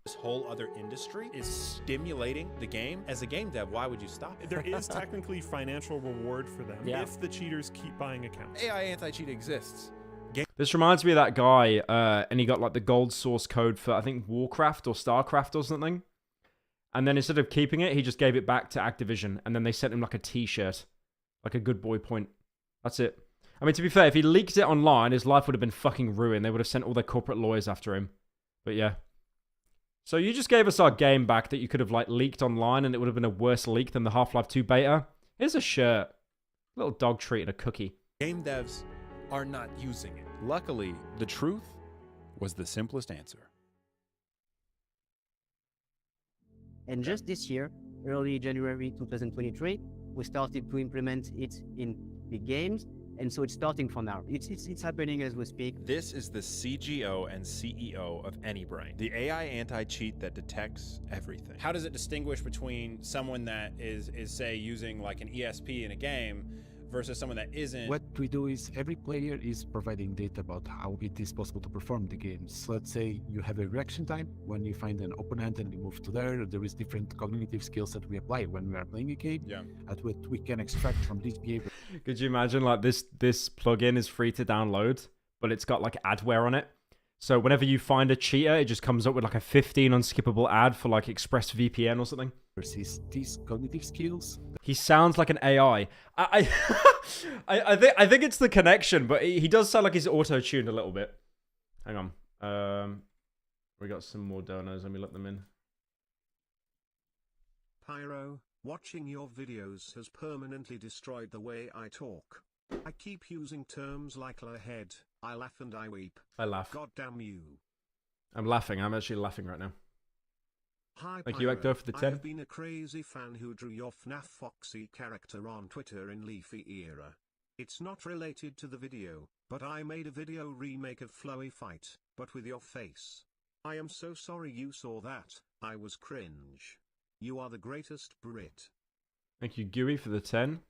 Speaker 5: This whole other industry is stimulating the game. As a game dev, why would you stop it?
Speaker 15: There is technically financial reward for them if the cheaters keep buying accounts.
Speaker 5: AI anti-cheat exists.
Speaker 1: This reminds me of that guy, and he got, like, the gold source code for, I think, Warcraft or StarCraft or something. And then instead of keeping it, he just gave it back to Activision, and then they sent him, like, a t-shirt. Like a good boy point. That's it. I mean, to be fair, if he leaked it online, his life would have been fucking ruined. They would have sent all their corporate lawyers after him. But yeah. So you just gave us our game back that you could have, like, leaked online, and it would have been a worse leak than the Half-Life 2 beta. Here's a shirt. A little dog treat and a cookie.
Speaker 5: Game devs are not using it. Luckily, the truth was the simplest answer.
Speaker 16: And just this year, early January 2023, we started to implement it in big games. And so it's starting from now. It's happening as we speak.
Speaker 5: This is the CGO and CEO of AnyBrain, the AI anti-cheat that detects everything.
Speaker 10: How does it distinguish between someone that is say, using like an ESP in a game versus someone that isn't?
Speaker 17: What we do is every player is providing data about how it is possible to perform the games. So let's say you have a reaction time when you find an opponent and you move to there. There is different cognitive skills that we apply when we are playing a game.
Speaker 10: Yeah.
Speaker 17: At what we can extract from this behavior.
Speaker 1: Could you imagine, like, this plugin is free to download, but it's got like adware on it. So whenever you find a cheater, it just comes up with like a 15 unskippable ad for like ExpressVPN or something.
Speaker 17: Versus these cognitive skills.
Speaker 1: He sounds like an AI. I think it's the connection, but he does sound like he's auto-tuned a little bit. Hang on. We got some more donors. Let me let them in.
Speaker 2: Pyro, watching your videos has permanently destroyed the way I talk. I keep using terms like la head, I laugh and I weep.
Speaker 1: I laugh.
Speaker 2: God damn you.
Speaker 1: I'm laughing. I'm actually laughing right now.
Speaker 2: Hi,
Speaker 1: Thank
Speaker 2: Pyro.
Speaker 1: you, Ecto, for the 10.
Speaker 2: I've been a crazy fan who drew your FNAF Foxy character on Twitter in Leafy era. It's not related to the video, but I made a video remake of Flowy Fight, but with your face. I am so sorry you saw that, I was cringe. You are the greatest Brit.
Speaker 1: Thank you, Gooey, for the 10.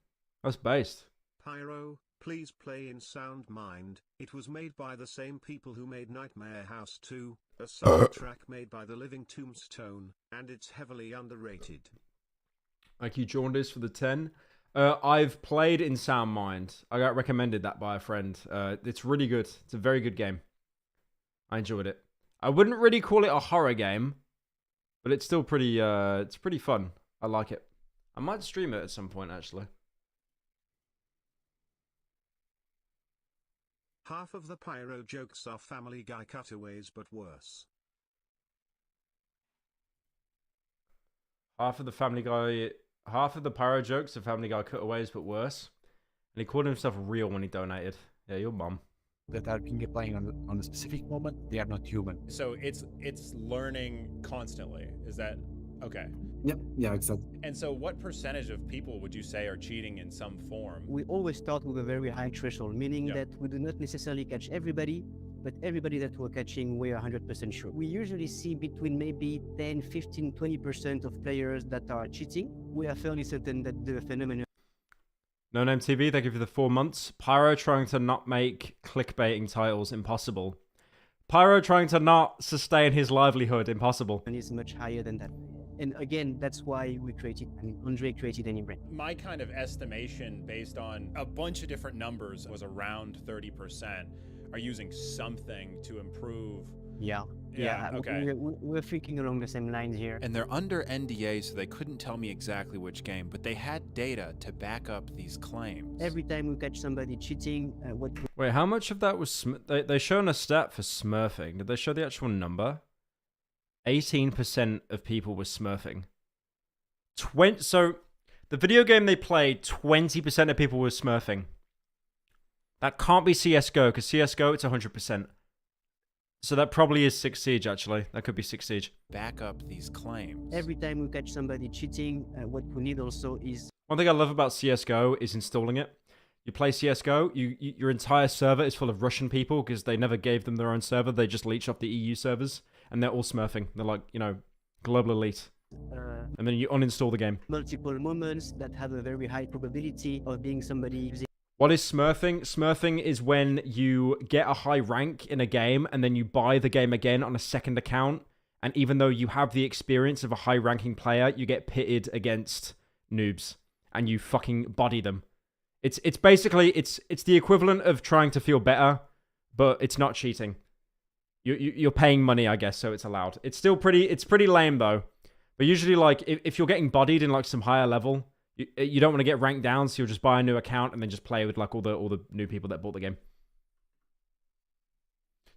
Speaker 1: That's based.
Speaker 2: Pyro, please play in Sound Mind. It was made by the same people who made Nightmare House 2, a soundtrack made by the Living Tombstone, and it's heavily underrated.
Speaker 1: Thank you, Jaundice, for the 10. I've played in Sound Mind. I got recommended that by a friend. It's really good. It's a very good game. I enjoyed it. I wouldn't really call it a horror game, but it's still pretty, it's pretty fun. I like it. I might stream it at some point, actually.
Speaker 2: Half of the Pyro jokes are Family Guy cutaways but worse.
Speaker 1: Half of the Pyro jokes are Family Guy cutaways but worse. And he called himself real when he donated. Yeah, your mum.
Speaker 17: That are being applying on a specific moment, they are not human.
Speaker 5: So it's learning constantly. Is that okay?
Speaker 17: Yep. Yeah, exactly.
Speaker 5: And so what percentage of people would you say are cheating in some form?
Speaker 16: We always start with a very high threshold, meaning that we do not necessarily catch everybody, but everybody that we're catching, we're 100% sure. We usually see between maybe 10, 15, 20% of players that are cheating. We are fairly certain that the phenomenon.
Speaker 1: No Name TV, thank you for the 4 months. Pyro trying to not make clickbaiting titles impossible. Pyro trying to not sustain his livelihood impossible.
Speaker 16: And is much higher than that. And again, that's why we created, Andre created Anybrain.
Speaker 5: My kind of estimation based on a bunch of different numbers was around 30% are using something to improve.
Speaker 16: Yeah.
Speaker 5: Okay.
Speaker 16: We're thinking along the same lines here.
Speaker 5: And they're under NDA, so they couldn't tell me exactly which game, but they had data to back up these claims.
Speaker 16: Every time we catch somebody cheating,
Speaker 1: Wait, how much of that was... They shown a stat for smurfing. Did they show the actual number? 18% of people were smurfing. So, the video game they played, 20% of people were smurfing. That can't be CSGO, because CSGO, it's 100%. So that probably is 6 Siege, actually. That could be 6 Siege.
Speaker 5: Back up these claims.
Speaker 16: Every time we catch somebody cheating, what we need also is...
Speaker 1: One thing I love about CSGO is installing it. You play CSGO, your entire server is full of Russian people because they never gave them their own server. They just leech off the EU servers, and they're all smurfing. They're like, you know, global elite. And then you uninstall the game.
Speaker 16: Multiple moments that have a very high probability of being somebody using...
Speaker 1: What is smurfing? Smurfing is when you get a high rank in a game and then you buy the game again on a second account. And even though you have the experience of a high ranking player, you get pitted against noobs and you fucking body them. It's basically, it's the equivalent of trying to feel better, but it's not cheating. You're paying money, I guess, so it's allowed. It's still pretty lame though. But usually, like, if you're getting bodied in like some higher level, you don't want to get ranked down, so you'll just buy a new account and then just play with like all the new people that bought the game.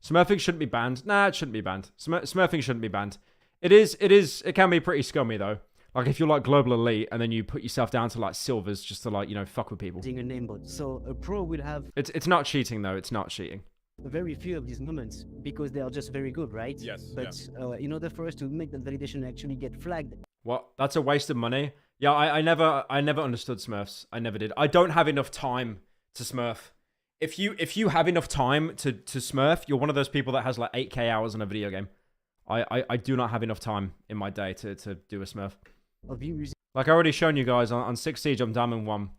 Speaker 1: Smurfing shouldn't be banned. Nah, it shouldn't be banned. Smurfing shouldn't be banned. It can be pretty scummy though. Like if you're like global elite and then you put yourself down to like silvers just to like, you know, fuck with people.
Speaker 16: Using a name bot. So a pro will have...
Speaker 1: It's not cheating though. It's not cheating.
Speaker 16: Very few of these moments because they are just very good, right?
Speaker 5: Yes.
Speaker 16: But in order for us to make that validation actually get flagged.
Speaker 1: What? That's a waste of money. Yeah, I never understood Smurfs. I never did. I don't have enough time to Smurf. If you have enough time to Smurf, you're one of those people that has like 8K hours on a video game. I do not have enough time in my day to do a Smurf. Like I already shown you guys on 6 Siege, I'm Diamond 1.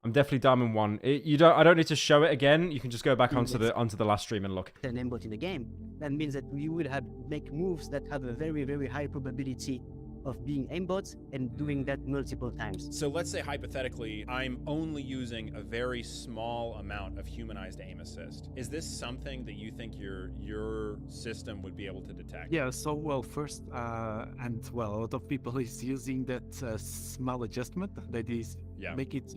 Speaker 1: I'm definitely Diamond 1. I don't need to show it again. You can just go back onto the last stream and look.
Speaker 16: An aimbot in the game. That means that we would make moves that have a very, very high probability of being aimbots and doing that multiple times.
Speaker 5: So let's say hypothetically, I'm only using a very small amount of humanized aim assist. Is this something that you think your system would be able to detect?
Speaker 17: Yeah, so well, first, a lot of people is using that small adjustment that is make it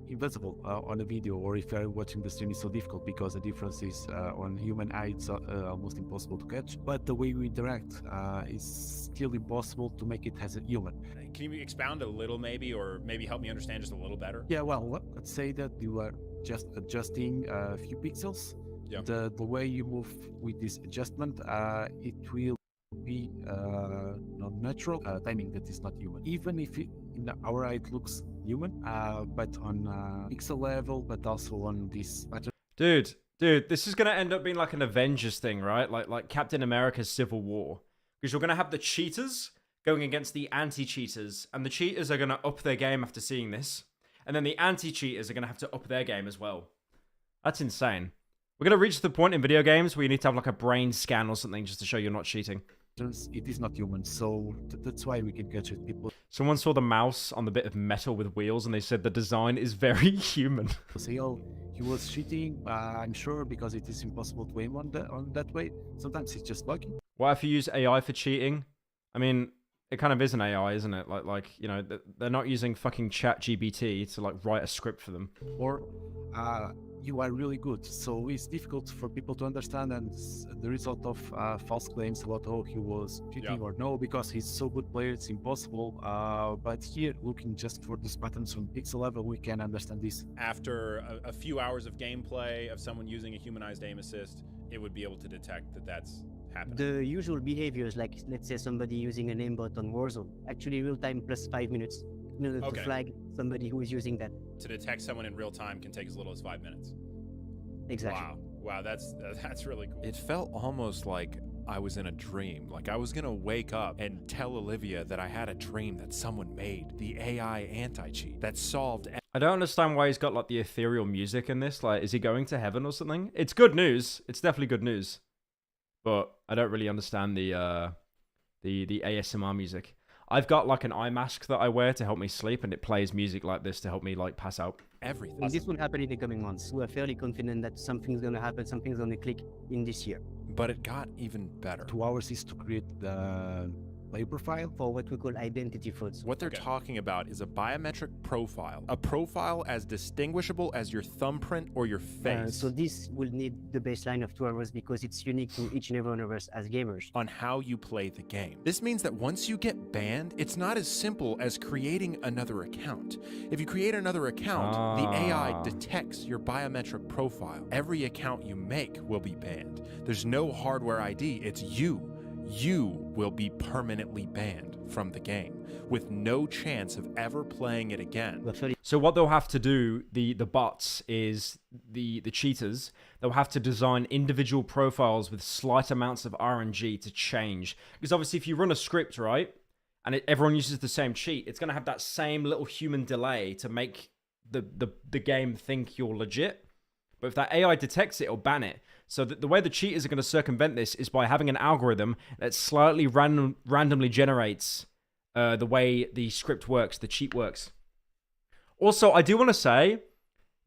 Speaker 17: invisible on a video, or if you're watching the stream, is so difficult because the difference is on human eye, it's almost impossible to catch. But the way we interact is still impossible to make it as a human.
Speaker 5: Can you expound a little maybe, or maybe help me understand just a little better?
Speaker 17: Yeah, well, let's say that you are just adjusting a few pixels.
Speaker 5: Yeah.
Speaker 17: The way you move with this adjustment, it will be non-natural timing that is not human. Even if in our eye it looks human, but on pixel level, but also on this pattern.
Speaker 1: Dude, this is gonna end up being like an Avengers thing, right? Like Captain America's Civil War, because you're gonna have the cheaters going against the anti-cheaters, and the cheaters are gonna up their game after seeing this, and then the anti-cheaters are gonna have to up their game as well. That's insane. We're gonna reach the point in video games where you need to have like a brain scan or something just to show you're not cheating.
Speaker 17: It is not human, so that's why we can catch it. People.
Speaker 1: Someone saw the mouse on the bit of metal with wheels, and they said the design is very human.
Speaker 17: Say, oh, he was cheating. I'm sure because it is impossible to aim on that way. Sometimes it's just lucky.
Speaker 1: What if you use AI for cheating? I mean, it kind of is an AI, isn't it? Like you know, they're not using fucking ChatGPT to like write a script for them.
Speaker 17: Or you are really good, so it's difficult for people to understand, and the result of false claims about he was cheating or no, because he's so good player, it's impossible. But here, looking just for these patterns on pixel level, we can understand this.
Speaker 5: After a few hours of gameplay of someone using a humanized aim assist, it would be able to detect that that's happening.
Speaker 16: The usual behaviors, like let's say somebody using an aimbot on Warzone, actually real time plus 5 minutes in order to flag somebody who is using that.
Speaker 5: To detect someone in real time can take as little as 5 minutes.
Speaker 16: Exactly.
Speaker 5: Wow, that's really cool.
Speaker 10: It felt almost like I was in a dream. Like I was gonna wake up and tell Olivia that I had a dream that someone made the AI anti-cheat that solved.
Speaker 1: I don't understand why he's got like the ethereal music in this. Like, is he going to heaven or something? It's good news. It's definitely good news. But I don't really understand the ASMR music. I've got like an eye mask that I wear to help me sleep, and it plays music like this to help me like pass out.
Speaker 10: Everything.
Speaker 16: And this will happen in the coming months. We are fairly confident that something's going to happen, something's going to click in this year.
Speaker 10: But it got even better.
Speaker 17: 2 hours is to create the player profile
Speaker 16: for what we call identity photos.
Speaker 10: What they're talking about is a biometric profile, a profile as distinguishable as your thumbprint or your face.
Speaker 16: So this will need the baseline of 2 hours because it's unique to each and every one of us as gamers.
Speaker 10: On how you play the game. This means that once you get banned, it's not as simple as creating another account. If you create another account, the AI detects your biometric profile. Every account you make will be banned. There's no hardware ID, it's you. You will be permanently banned from the game with no chance of ever playing it again.
Speaker 1: So what they'll have to do, the bots, is the cheaters, they'll have to design individual profiles with slight amounts of RNG to change. Because obviously if you run a script, right, and everyone uses the same cheat, it's going to have that same little human delay to make the game think you're legit. But if that AI detects it, it'll ban it. So the way the cheaters are going to circumvent this is by having an algorithm that slightly randomly generates the way the script works, the cheat works. Also, I do want to say,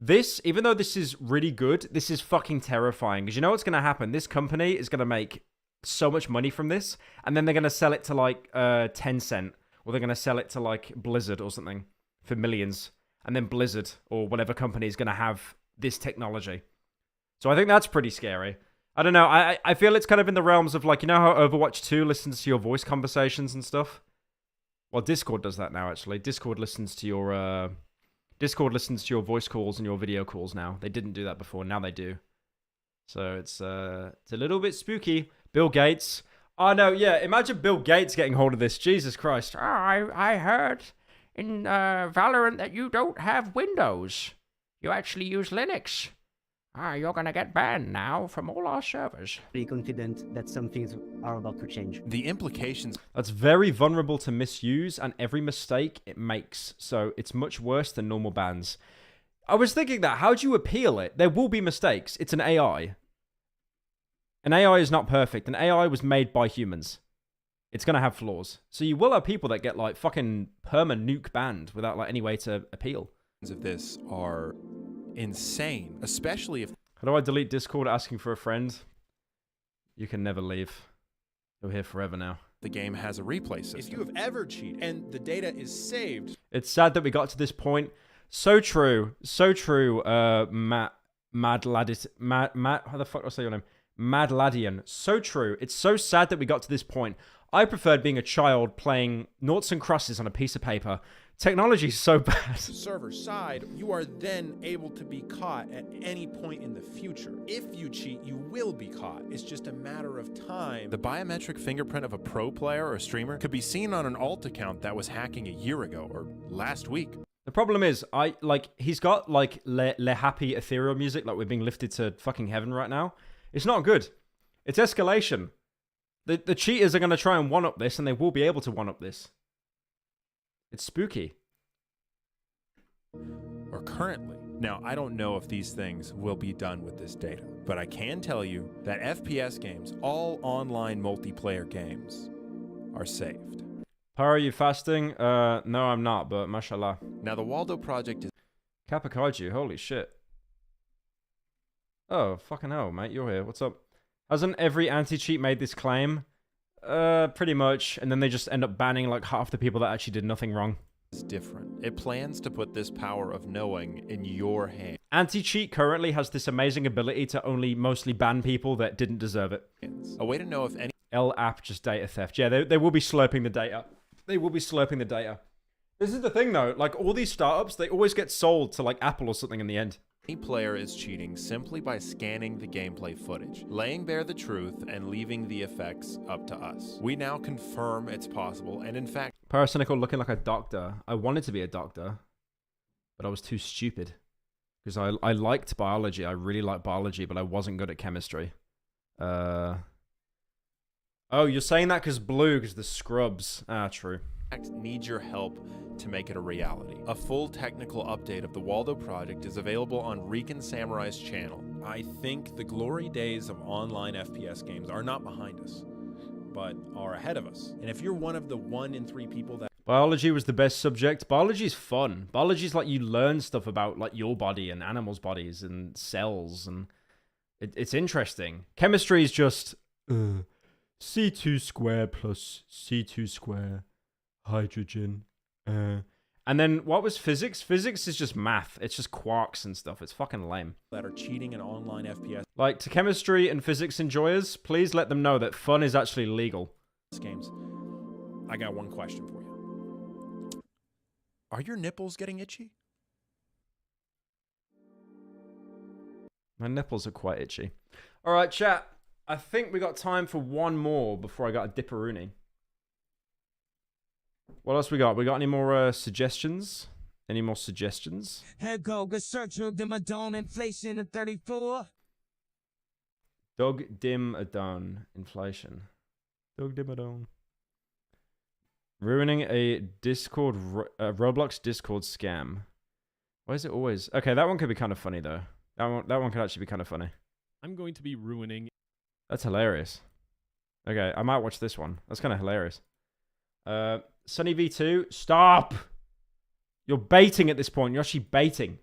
Speaker 1: this, even though this is really good, this is fucking terrifying. Because you know what's going to happen? This company is going to make so much money from this, and then they're going to sell it to like Tencent, or they're going to sell it to like Blizzard or something for millions. And then Blizzard, or whatever company, is going to have this technology. So I think that's pretty scary. I don't know. I feel it's kind of in the realms of like, you know how Overwatch 2 listens to your voice conversations and stuff? Well, Discord does that now, actually. Discord listens to your voice calls and your video calls now. They didn't do that before. Now they do. So it's a little bit spooky. Bill Gates. Oh, no, yeah. Imagine Bill Gates getting hold of this. Jesus Christ.
Speaker 14: Oh, I heard in Valorant that you don't have Windows. You actually use Linux. You're gonna get banned now from all our servers.
Speaker 16: Pretty confident that some things are about to change.
Speaker 10: The implications...
Speaker 1: That's very vulnerable to misuse, and every mistake it makes. So it's much worse than normal bans. I was thinking that. How do you appeal it? There will be mistakes. It's an AI. An AI is not perfect. An AI was made by humans. it's going to have flaws. So you will have people that get like fucking perma nuke banned without like any way to appeal.
Speaker 10: Of this are insane, especially if...
Speaker 1: How do I delete Discord asking for a friend? You can never leave. You're here forever now.
Speaker 10: The game has a replay system.
Speaker 5: If you have ever cheated and the data is saved...
Speaker 1: It's sad that we got to this point. So true. So true, Mad Laddit... How the fuck do I say your name? Mad Laddian. So true. It's so sad that we got to this point. I preferred being a child playing noughts and crosses on a piece of paper. Technology's so bad.
Speaker 5: Server side, you are then able to be caught at any point in the future. If you cheat, you will be caught. It's just a matter of time.
Speaker 10: The biometric fingerprint of a pro player or streamer could be seen on an alt account that was hacking a year ago or last week.
Speaker 1: The problem is, he's got like Le Happy ethereal music, like we're being lifted to fucking heaven right now. It's not good. It's escalation. The cheaters are going to try and one-up this, and they will be able to one-up this. It's spooky.
Speaker 10: Or currently. Now, I don't know if these things will be done with this data, but I can tell you that FPS games, all online multiplayer games, are saved.
Speaker 1: Pyro, are you fasting? No, I'm not, but mashallah.
Speaker 10: Now, the Waldo project is...
Speaker 1: Kappa Kaiju, holy shit. Oh, fucking hell, mate, you're here. What's up? Hasn't every anti-cheat made this claim? Pretty much. And then they just end up banning like half the people that actually did nothing wrong.
Speaker 10: It's different. It plans to put this power of knowing in your hand.
Speaker 1: Anti-cheat currently has this amazing ability to only mostly ban people that didn't deserve it.
Speaker 10: A way to know if any...
Speaker 1: L-app, just data theft. Yeah, they will be slurping the data. They will be slurping the data. This is the thing though, like all these startups, they always get sold to like Apple or something in the end.
Speaker 10: Any player is cheating simply by scanning the gameplay footage, laying bare the truth, and leaving the effects up to us. We now confirm it's possible, and in fact...
Speaker 1: Pyrocynical looking like a doctor. I wanted to be a doctor, but I was too stupid. Because I liked biology. I really liked biology, but I wasn't good at chemistry. Oh, you're saying that because blue, because the scrubs. Ah, true.
Speaker 10: Need your help to make it a reality. A full technical update of the Waldo project is available on Rican Samurai's channel.
Speaker 5: I think the glory days of online FPS games are not behind us, but are ahead of us. And if you're one of the 1 in 3 people that...
Speaker 1: Biology was the best subject. Biology's fun. Biology's like you learn stuff about like your body and animals' bodies and cells, and it's interesting. Chemistry is just C2 squared plus C2 squared. Hydrogen. And then what was physics? Physics is just math. It's just quarks and stuff. It's fucking lame.
Speaker 5: That are cheating in online FPS
Speaker 1: like, to chemistry and physics enjoyers, please let them know that fun is actually legal.
Speaker 5: Games. I got one question for you.
Speaker 10: Are your nipples getting itchy?
Speaker 1: My nipples are quite itchy. All right, chat. I think we got time for one more before I got a dipperoonie. What else we got? We got any more suggestions? Any more suggestions?
Speaker 18: Head go search of the Madonna inflation at 34.
Speaker 1: Doug Dim Adon inflation. Doug Dim Adon. Ruining a Discord Roblox Discord scam. Why is it always? Okay, that one could be kind of funny though. That one could actually be kind of funny.
Speaker 19: I'm going to be ruining.
Speaker 1: That's hilarious. Okay, I might watch this one. That's kind of hilarious. Sunny V2, stop! You're baiting at this point. You're actually baiting.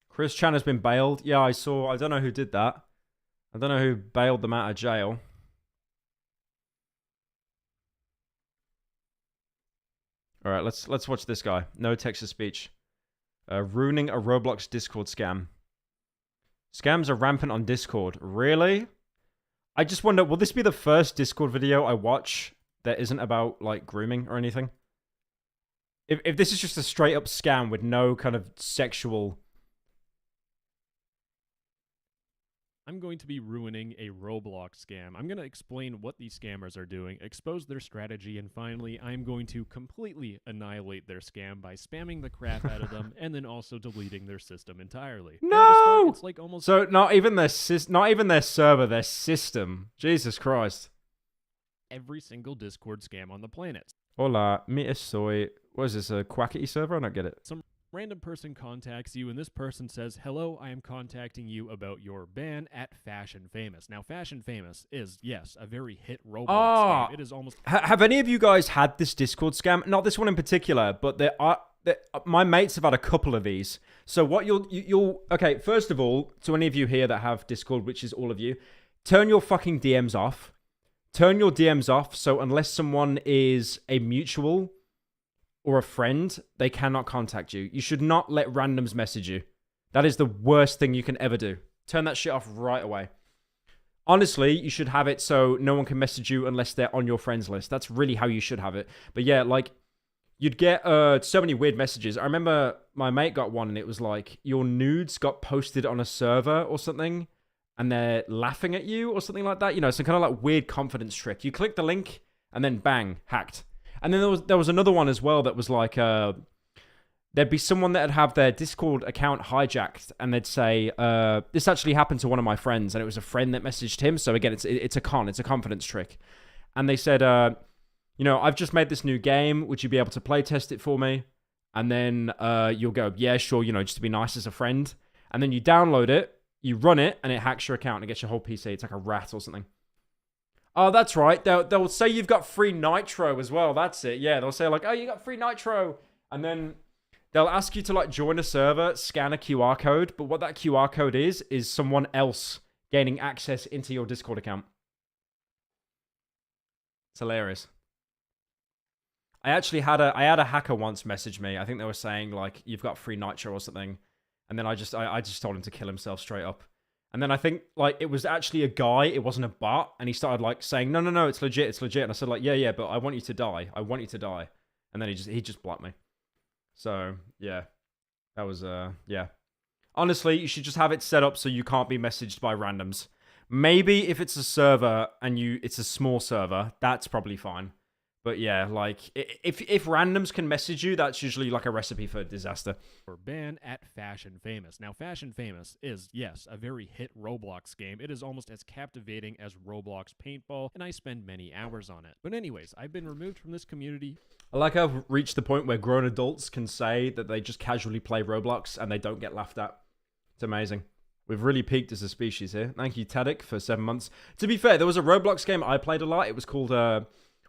Speaker 1: Chris Chan has been bailed. Yeah, I saw. I don't know who did that. I don't know who bailed them out of jail. All right, let's watch this guy. No text-to-speech. Ruining a Roblox Discord scam. Scams are rampant on Discord. Really? I just wonder, will this be the first Discord video I watch that isn't about, like, grooming or anything? If this is just a straight-up scam with no kind of sexual...
Speaker 19: I'm going to be ruining a Roblox scam. I'm going to explain what these scammers are doing, expose their strategy, and finally, I'm going to completely annihilate their scam by spamming the crap out of them and then also deleting their system entirely.
Speaker 1: No!
Speaker 19: It's like almost...
Speaker 1: So not even their server, their system. Jesus Christ.
Speaker 19: Every single Discord scam on the planet.
Speaker 1: Hola, me soy... What is this, a Quackity server? I don't get it.
Speaker 19: Random person contacts you, and this person says, hello, I am contacting you about your ban at Fashion Famous. Now, Fashion Famous is, yes, a very hit Roblox game. It is almost...
Speaker 1: Have any of you guys had this Discord scam? Not this one in particular, but my mates have had a couple of these. So what you'll... Okay, first of all, to any of you here that have Discord, which is all of you, turn your fucking DMs off. Turn your DMs off, so unless someone is a mutual or a friend, they cannot contact you. You should not let randoms message you. That is the worst thing you can ever do. Turn that shit off right away. Honestly, you should have it so no one can message you unless they're on your friends list. That's really how you should have it. But yeah, like, you'd get so many weird messages. I remember my mate got one, and it was like, your nudes got posted on a server or something, and they're laughing at you or something like that. You know, some kind of like weird confidence trick. You click the link, and then bang, hacked. And then there was another one as well that was like, there'd be someone that'd have their Discord account hijacked, and they'd say, this actually happened to one of my friends, and it was a friend that messaged him. So again, it's a confidence trick. And they said, you know, I've just made this new game. Would you be able to play test it for me? And then you'll go, yeah, sure, you know, just to be nice as a friend. And then you download it, you run it, and it hacks your account and it gets your whole PC. It's like a rat or something. Oh, that's right. They'll say you've got free nitro as well. That's it. Yeah, they'll say like, oh, you got free nitro. And then they'll ask you to like join a server, scan a QR code. But what that QR code is someone else gaining access into your Discord account. It's hilarious. I actually had a hacker once message me. I think they were saying like, you've got free nitro or something. And then I just told him to kill himself straight up. And then I think, like, it was actually a guy, it wasn't a bot, and he started, like, saying, no, it's legit. And I said, like, yeah, but I want you to die. And then he just blocked me. So, yeah. That was, yeah. Honestly, you should just have it set up so you can't be messaged by randoms. Maybe if it's a server and it's a small server, that's probably fine. But yeah, like, if randoms can message you, that's usually like a recipe for disaster.
Speaker 19: Or ban at Fashion Famous. Now, Fashion Famous is, yes, a very hit Roblox game. It is almost as captivating as Roblox Paintball, and I spend many hours on it. But anyways, I've been removed from this community.
Speaker 1: I like how I've reached the point where grown adults can say that they just casually play Roblox and they don't get laughed at. It's amazing. We've really peaked as a species here. Thank you, Tadic, for 7 months. To be fair, there was a Roblox game I played a lot. It was called...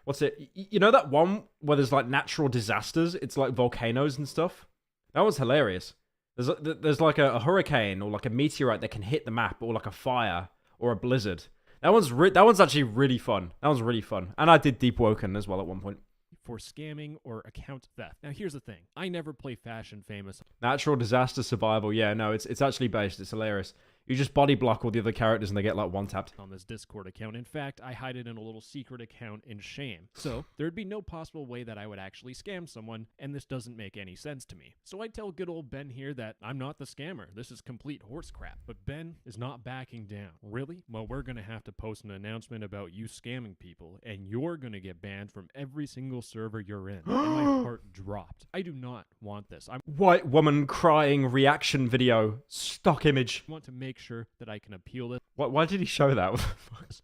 Speaker 1: what's it? You know that one where there's like natural disasters? It's like volcanoes and stuff. That was hilarious. There's like a hurricane or like a meteorite that can hit the map, or like a fire or a blizzard. That one's actually really fun. That was really fun. And I did Deep Woken as well at one point.
Speaker 19: For scamming or account theft. Now, here's the thing. I never play Fashion Famous.
Speaker 1: Natural disaster survival. Yeah, no, it's actually based. It's hilarious. You just body block all the other characters and they get like one tapped.
Speaker 19: On this Discord account. In fact, I hide it in a little secret account in shame. So there'd be no possible way that I would actually scam someone, and this doesn't make any sense to me. So I tell good old Ben here that I'm not the scammer. This is complete horse crap. But Ben is not backing down. Really? Well, we're gonna have to post an announcement about you scamming people, and you're gonna get banned from every single server you're in. And my heart dropped. I do not want this.
Speaker 1: White woman crying reaction video. Stock image.
Speaker 19: I want to make sure that I can appeal this.
Speaker 1: Why did he show that?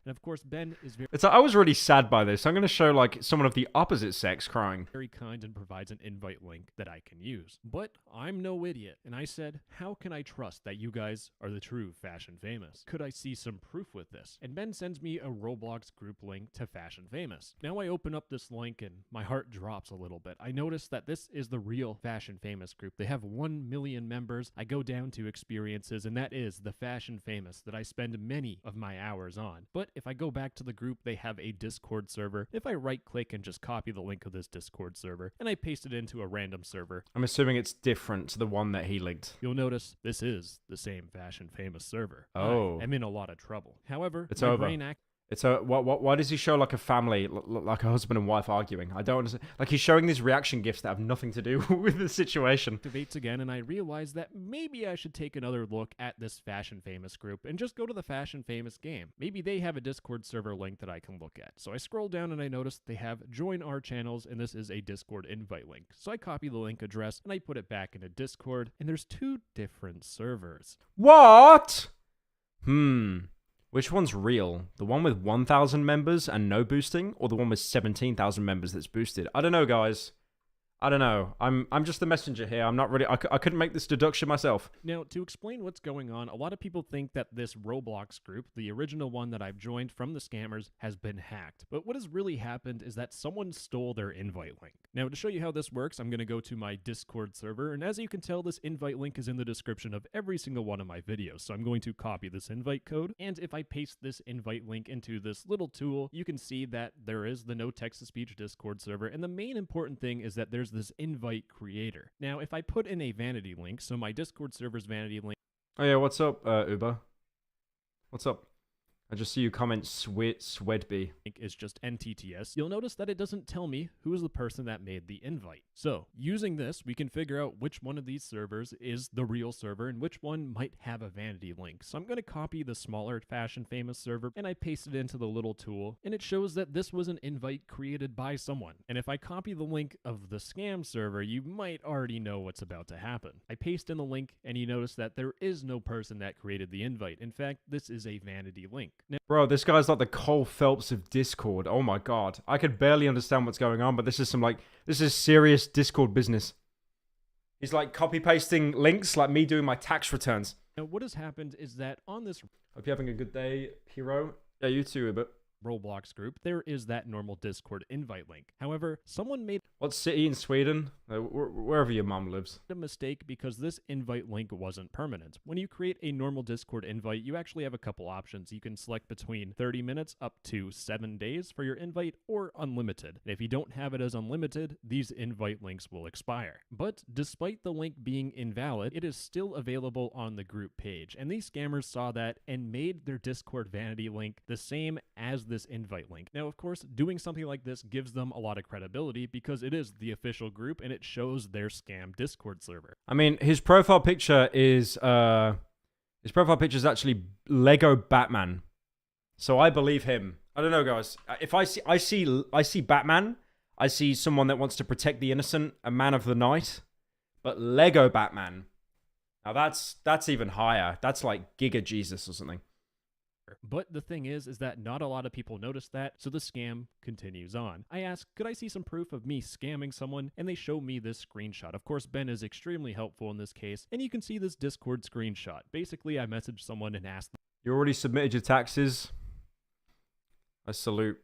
Speaker 19: And of course, Ben is very...
Speaker 1: I was really sad by this. I'm going to show like someone of the opposite sex crying.
Speaker 19: Very kind and provides an invite link that I can use. But I'm no idiot. And I said, how can I trust that you guys are the true Fashion Famous? Could I see some proof with this? And Ben sends me a Roblox group link to Fashion Famous. Now I open up this link and my heart drops a little bit. I notice that this is the real Fashion Famous group. They have 1 million members. I go down to experiences, and that is the Fashion Famous that I spend many of my hours on. But if I go back to the group, they have a Discord server. If I right click and just copy the link of this Discord server and I paste it into a random server,
Speaker 1: I'm assuming it's different to the one that he linked.
Speaker 19: You'll notice this is the same Fashion Famous server.
Speaker 1: Oh.
Speaker 19: I'm in a lot of trouble. However,
Speaker 1: it's over. Why does he show like a family, like a husband and wife arguing? I don't understand. Like he's showing these reaction gifs that have nothing to do with the situation.
Speaker 19: Activates again, and I realize that maybe I should take another look at this Fashion Famous group and just go to the Fashion Famous game. Maybe they have a Discord server link that I can look at. So I scroll down and I notice they have join our channels, and this is a Discord invite link. So I copy the link address and I put it back into Discord, and there's 2 different servers.
Speaker 1: What? Which one's real? The one with 1,000 members and no boosting, or the one with 17,000 members that's boosted? I don't know, guys. I don't know. I'm just the messenger here. I'm not really. I couldn't make this deduction myself.
Speaker 19: Now, to explain what's going on, a lot of people think that this Roblox group, the original one that I've joined from the scammers, has been hacked. But what has really happened is that someone stole their invite link. Now, to show you how this works, I'm going to go to my Discord server, and as you can tell, this invite link is in the description of every single one of my videos. So I'm going to copy this invite code, and if I paste this invite link into this little tool, you can see that there is the no text-to-speech Discord server, and the main important thing is that there's this invite creator. Now, if I put in a vanity link, so my Discord server's vanity link.
Speaker 1: Oh yeah, what's up, Uber? What's up? I just see you comment Swedby.
Speaker 19: Is just NTTS. You'll notice that it doesn't tell me who is the person that made the invite. So, using this, we can figure out which one of these servers is the real server and which one might have a vanity link. So I'm going to copy the smaller fashion famous server and I paste it into the little tool, and it shows that this was an invite created by someone. And if I copy the link of the scam server, you might already know what's about to happen. I paste in the link and you notice that there is no person that created the invite. In fact, this is a vanity link. Now,
Speaker 1: bro, this guy's like the Cole Phelps of Discord. Oh my god. I could barely understand what's going on, but this is serious Discord business. He's like copy-pasting links like me doing my tax returns.
Speaker 19: now what has happened is that on this
Speaker 1: Hope you're having a good day, hero. Yeah, you too, but
Speaker 19: Roblox group, there is that normal Discord invite link. However, someone made
Speaker 1: what city in Sweden? Wherever your mom lives.
Speaker 19: A mistake because this invite link wasn't permanent. When you create a normal Discord invite, you actually have a couple options. You can select between 30 minutes up to 7 days for your invite or unlimited. And if you don't have it as unlimited, these invite links will expire. But despite the link being invalid, it is still available on the group page. And these scammers saw that and made their Discord vanity link the same as this invite link. Now, of course, doing something like this gives them a lot of credibility because it is the official group and it shows their scam Discord server.
Speaker 1: I mean, his profile picture is actually Lego Batman. So I believe him. I don't know, guys. If I see Batman, I see someone that wants to protect the innocent, a man of the night. But Lego Batman, now that's even higher. That's like Giga Jesus or something.
Speaker 19: But the thing is that not a lot of people noticed that, so the scam continues on. I ask, could I see some proof of me scamming someone? And they show me this screenshot. Of course, Ben is extremely helpful in this case, and you can see this Discord screenshot. Basically, I messaged someone and asked them.
Speaker 1: You already submitted your taxes. I salute.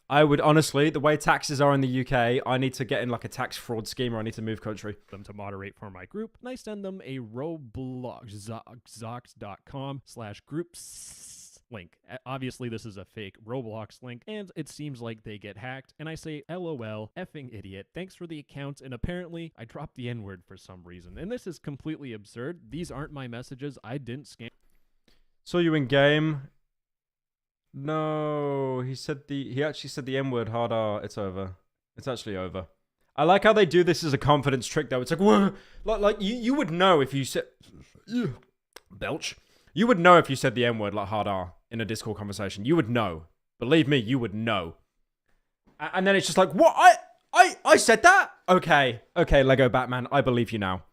Speaker 1: I would honestly, the way taxes are in the UK, I need to get in like a tax fraud scheme or I need to move country.
Speaker 19: Them to moderate for my group, and I send them a robloxzox.com/groups link. Obviously, this is a fake Roblox link, and it seems like they get hacked, and I say, LOL, effing idiot, thanks for the account, and apparently, I dropped the N-word for some reason, and this is completely absurd. These aren't my messages. I didn't scam.
Speaker 1: Saw you in game. No, he actually said the N-word hard R. It's over. It's actually over. I like how they do this as a confidence trick though. It's like, whoa, like you would know if you said belch. You would know if you said the N-word like hard R in a Discord conversation. You would know. Believe me, you would know. And then it's just like, what? I said that? Okay, Lego Batman, I believe you now.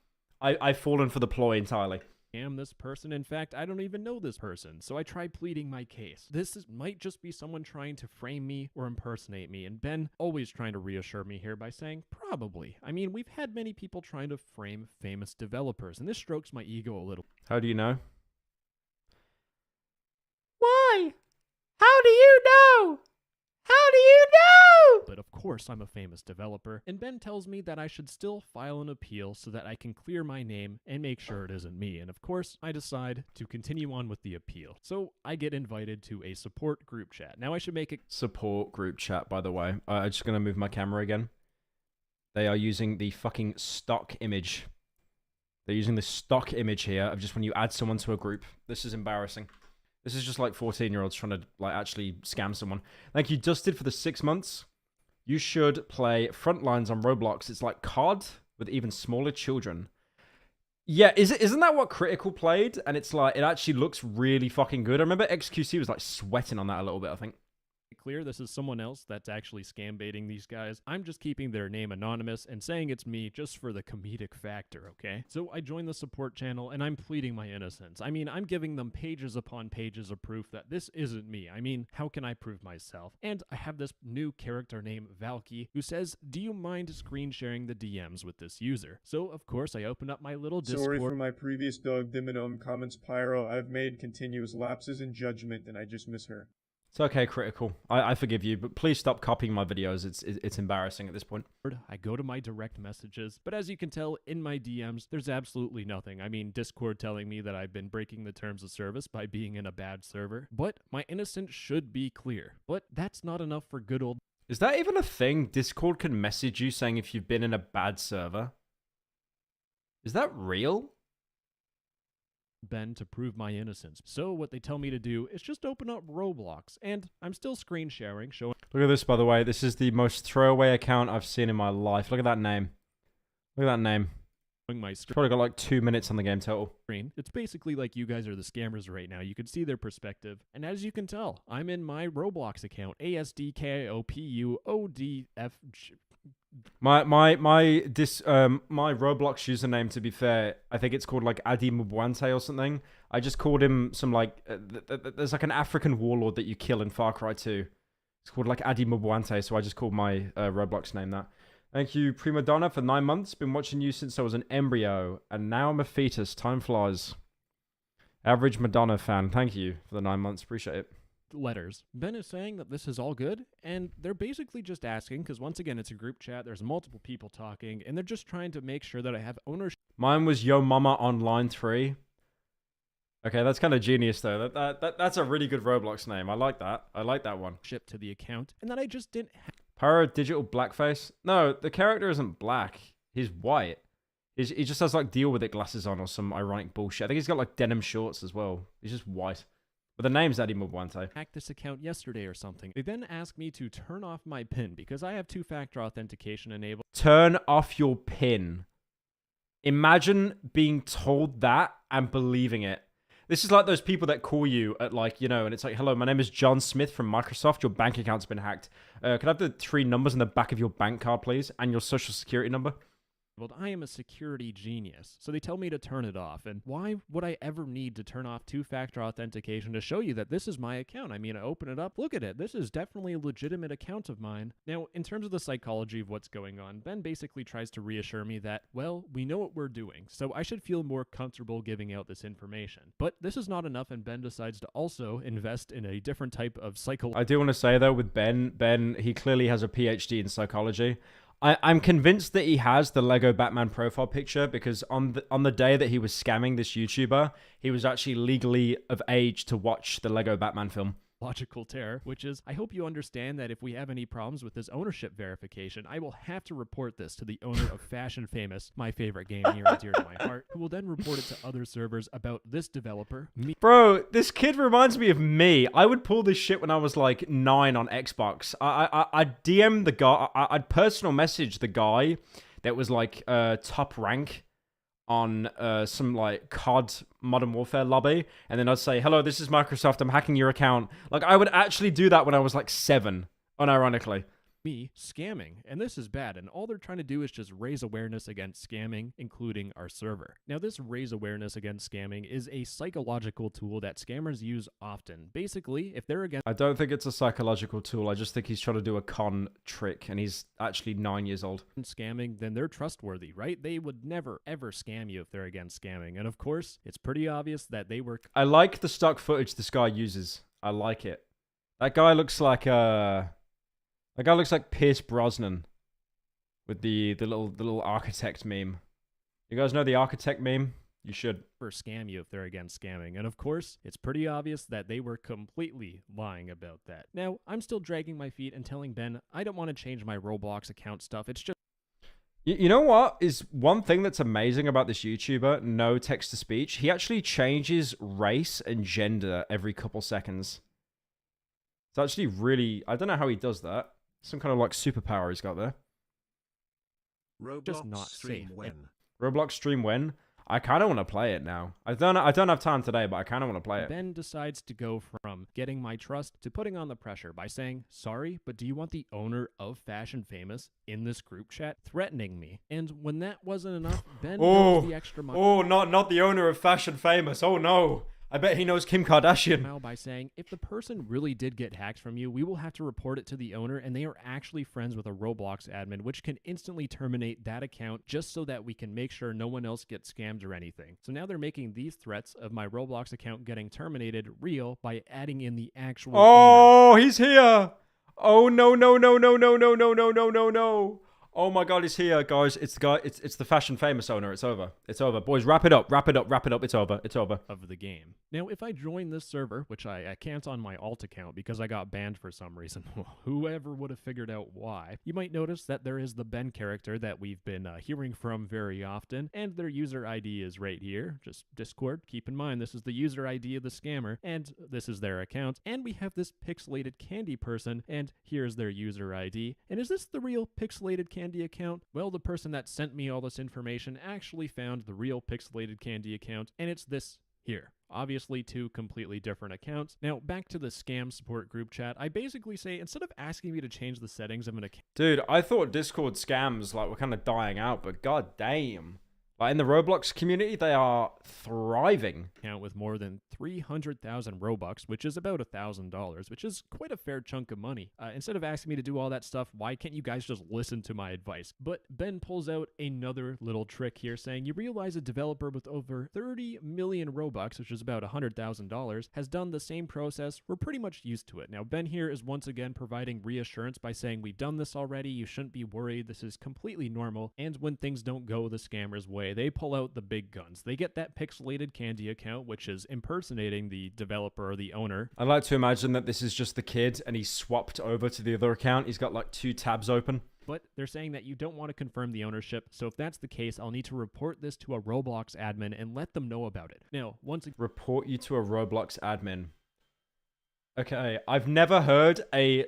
Speaker 1: I've fallen for the ploy entirely.
Speaker 19: Am this person. In fact, I don't even know this person, so I try pleading my case. Might just be someone trying to frame me or impersonate me, and Ben always trying to reassure me here by saying, probably. I mean, we've had many people trying to frame famous developers, and this strokes my ego a little.
Speaker 1: How do you know?
Speaker 14: Why? How do you know? How do you know?
Speaker 19: But of course I'm a famous developer, and Ben tells me that I should still file an appeal so that I can clear my name and make sure it isn't me. And of course, I decide to continue on with the appeal. So I get invited to a support group chat. Now I should make it
Speaker 1: support group chat, by the way. I'm just going to move my camera again. They are using the fucking stock image. They're using the stock image here of just when you add someone to a group. This is embarrassing. This is just like 14-year-olds trying to like actually scam someone. Like you just did for the 6 months. You should play Frontlines on Roblox. It's like COD with even smaller children. Yeah, isn't that what Critical played? And it's like, it actually looks really fucking good. I remember XQC was like sweating on that a little bit, I think.
Speaker 19: clear, this is someone else that's actually scam baiting these guys. I'm just keeping their name anonymous and saying it's me just for the comedic factor, okay? So I joined the support channel and I'm pleading my innocence. I mean, I'm giving them pages upon pages of proof that this isn't me. I mean, how can I prove myself? And I have this new character named Valky who says, do you mind screen sharing the DMs with this user? So of course I open up my little Discord.
Speaker 6: Sorry for my previous dog Diminum comments, Pyro. I've made continuous lapses in judgment and I just miss her.
Speaker 1: It's okay, Critical. I forgive you, but please stop copying my videos. It's embarrassing at this point.
Speaker 19: I go to my direct messages, but as you can tell in my DMs, there's absolutely nothing. I mean, Discord telling me that I've been breaking the terms of service by being in a bad server, but my innocence should be clear. But that's not enough for good old...
Speaker 1: Is that even a thing? Discord can message you saying if you've been in a bad server? Is that real?
Speaker 19: Ben to prove my innocence. So what they tell me to do is just open up Roblox, and I'm still screen sharing, showing...
Speaker 1: Look at this, by the way. This is the most throwaway account I've seen in my life. Look at that name. Look at that name.
Speaker 19: My
Speaker 1: Probably got like 2 minutes on the game total.
Speaker 19: It's basically like you guys are the scammers right now. You can see their perspective. And as you can tell, I'm in my Roblox account. ASDKOPUODF...
Speaker 1: My Roblox username, to be fair, I think it's called like Adi Mubwante or something. I just called him some like there's like an African warlord that you kill in Far Cry 2. It's called like Adi Mubwante, so I just called my Roblox name that. Thank you, Prima Donna, for 9 months. Been watching you since I was an embryo, and now I'm a fetus. Time flies. Average Madonna fan. Thank you for the 9 months. Appreciate it.
Speaker 19: Letters. Ben is saying that this is all good, and they're basically just asking, because once again, it's a group chat, there's multiple people talking, and they're just trying to make sure that I have ownership.
Speaker 1: Mine was Yo Mama on line 3. Okay, that's kind of genius, though. That's a really good Roblox name. I like that. I like that one.
Speaker 19: Ship to the account, and that I just didn't have.
Speaker 1: Pyro Digital Blackface? No, the character isn't black. He's white. He just has, like, deal with it glasses on or some ironic bullshit. I think he's got, like, denim shorts as well. He's just white. But the name's Adi Mubwante.
Speaker 19: Hacked this account yesterday or something. They then asked me to turn off my PIN because I have two-factor authentication enabled.
Speaker 1: Turn off your PIN. Imagine being told that and believing it. This is like those people that call you at like, you know, and it's like, hello, my name is John Smith from Microsoft. Your bank account's been hacked. Can I have the 3 numbers in the back of your bank card, please? And your social security number?
Speaker 19: Well, I am a security genius, so they tell me to turn it off. And why would I ever need to turn off two-factor authentication to show you that this is my account? I mean, I open it up, look at it. This is definitely a legitimate account of mine. Now, in terms of the psychology of what's going on, Ben basically tries to reassure me that, well, we know what we're doing, so I should feel more comfortable giving out this information. But this is not enough, and Ben decides to also invest in a different type of psychology.
Speaker 1: I do want to say, though, with Ben, he clearly has a PhD in psychology. I'm convinced that he has the Lego Batman profile picture because on the day that he was scamming this YouTuber, he was actually legally of age to watch the Lego Batman film.
Speaker 19: Logical tear, which is, I hope you understand that if we have any problems with this ownership verification, I will have to report this to the owner of Fashion Famous, my favorite game near and dear to my heart, who will then report it to other servers about this developer, me.
Speaker 1: Bro, this kid reminds me of me. I would pull this shit when I was like 9 on Xbox. I'd DM the guy, I'd personal message the guy that was like top rank on some like COD Modern Warfare lobby, and then I'd say, hello, this is Microsoft, I'm hacking your account. Like, I would actually do that when I was like 7, unironically.
Speaker 19: Me scamming, and this is bad, and all they're trying to do is just raise awareness against scamming, including our server. Now, this raise awareness against scamming is a psychological tool that scammers use often. Basically, if they're against...
Speaker 1: I don't think it's a psychological tool, I just think he's trying to do a con trick, and he's actually 9 years old.
Speaker 19: Scamming, then they're trustworthy, right? They would never, ever scam you if they're against scamming, and of course, it's pretty obvious that they were...
Speaker 1: I like the stock footage this guy uses. I like it. That guy looks like That guy looks like Pierce Brosnan with the little architect meme. You guys know the architect meme? You should.
Speaker 19: For scam you if they're against scamming. And of course, it's pretty obvious that they were completely lying about that. Now, I'm still dragging my feet and telling Ben, I don't want to change my Roblox account stuff. It's just...
Speaker 1: You know what is one thing that's amazing about this YouTuber, no text-to-speech? He actually changes race and gender every couple seconds. It's actually really... I don't know how he does that. Some kind of like superpower he's got there.
Speaker 2: Roblox
Speaker 19: just not
Speaker 2: stream
Speaker 19: safe.
Speaker 2: when?
Speaker 1: Roblox stream when? I kind of want to play it now. I don't have time today, but I kind of want to play it.
Speaker 19: Ben decides to go from getting my trust to putting on the pressure by saying, sorry, but do you want the owner of Fashion Famous in this group chat threatening me? And when that wasn't enough, Ben goes the extra mile.
Speaker 1: Oh, not the owner of Fashion Famous. Oh no. I bet he knows Kim Kardashian.
Speaker 19: By saying, if the person really did get hacked from you, we will have to report it to the owner, and they are actually friends with a Roblox admin, which can instantly terminate that account just so that we can make sure no one else gets scammed or anything. So now they're making these threats of my Roblox account getting terminated real by adding in the actual
Speaker 1: owner. He's here. Oh no. Oh my god, he's here, guys. It's the guy. It's the Fashion Famous owner. It's over. It's over. Boys, wrap it up. It's over. It's over.
Speaker 19: Of the game. Now, if I join this server, which I can't on my alt account because I got banned for some reason, whoever would have figured out why, you might notice that there is the Ben character that we've been hearing from very often, and their user ID is right here. Just Discord. Keep in mind, this is the user ID of the scammer, and this is their account. And we have this pixelated candy person, and here's their user ID. And is this the real pixelated candy account? Well, the person that sent me all this information actually found the real pixelated candy account, and it's this here. Obviously, two completely different accounts. Now, back to the scam support group chat. I basically say, instead of asking me to change the settings of an account...
Speaker 1: Dude, I thought Discord scams were kind of dying out, but god damn. Like in the Roblox community, they are thriving.
Speaker 19: Account with more than 300,000 Robux, which is about $1,000, which is quite a fair chunk of money. Instead of asking me to do all that stuff, why can't you guys just listen to my advice? But Ben pulls out another little trick here, saying, you realize a developer with over 30 million Robux, which is about $100,000, has done the same process. We're pretty much used to it. Now, Ben here is once again providing reassurance by saying, we've done this already, you shouldn't be worried, this is completely normal, and when things don't go the scammer's way, they pull out the big guns. They get that pixelated candy account, which is impersonating the developer or the owner.
Speaker 1: I like to imagine that this is just the kid and he's swapped over to the other account. He's got like 2 tabs open.
Speaker 19: But they're saying that you don't want to confirm the ownership, so if that's the case, I'll need to report this to a Roblox admin and let them know about it. Now, once again...
Speaker 1: Report you to a Roblox admin. Okay, I've never heard a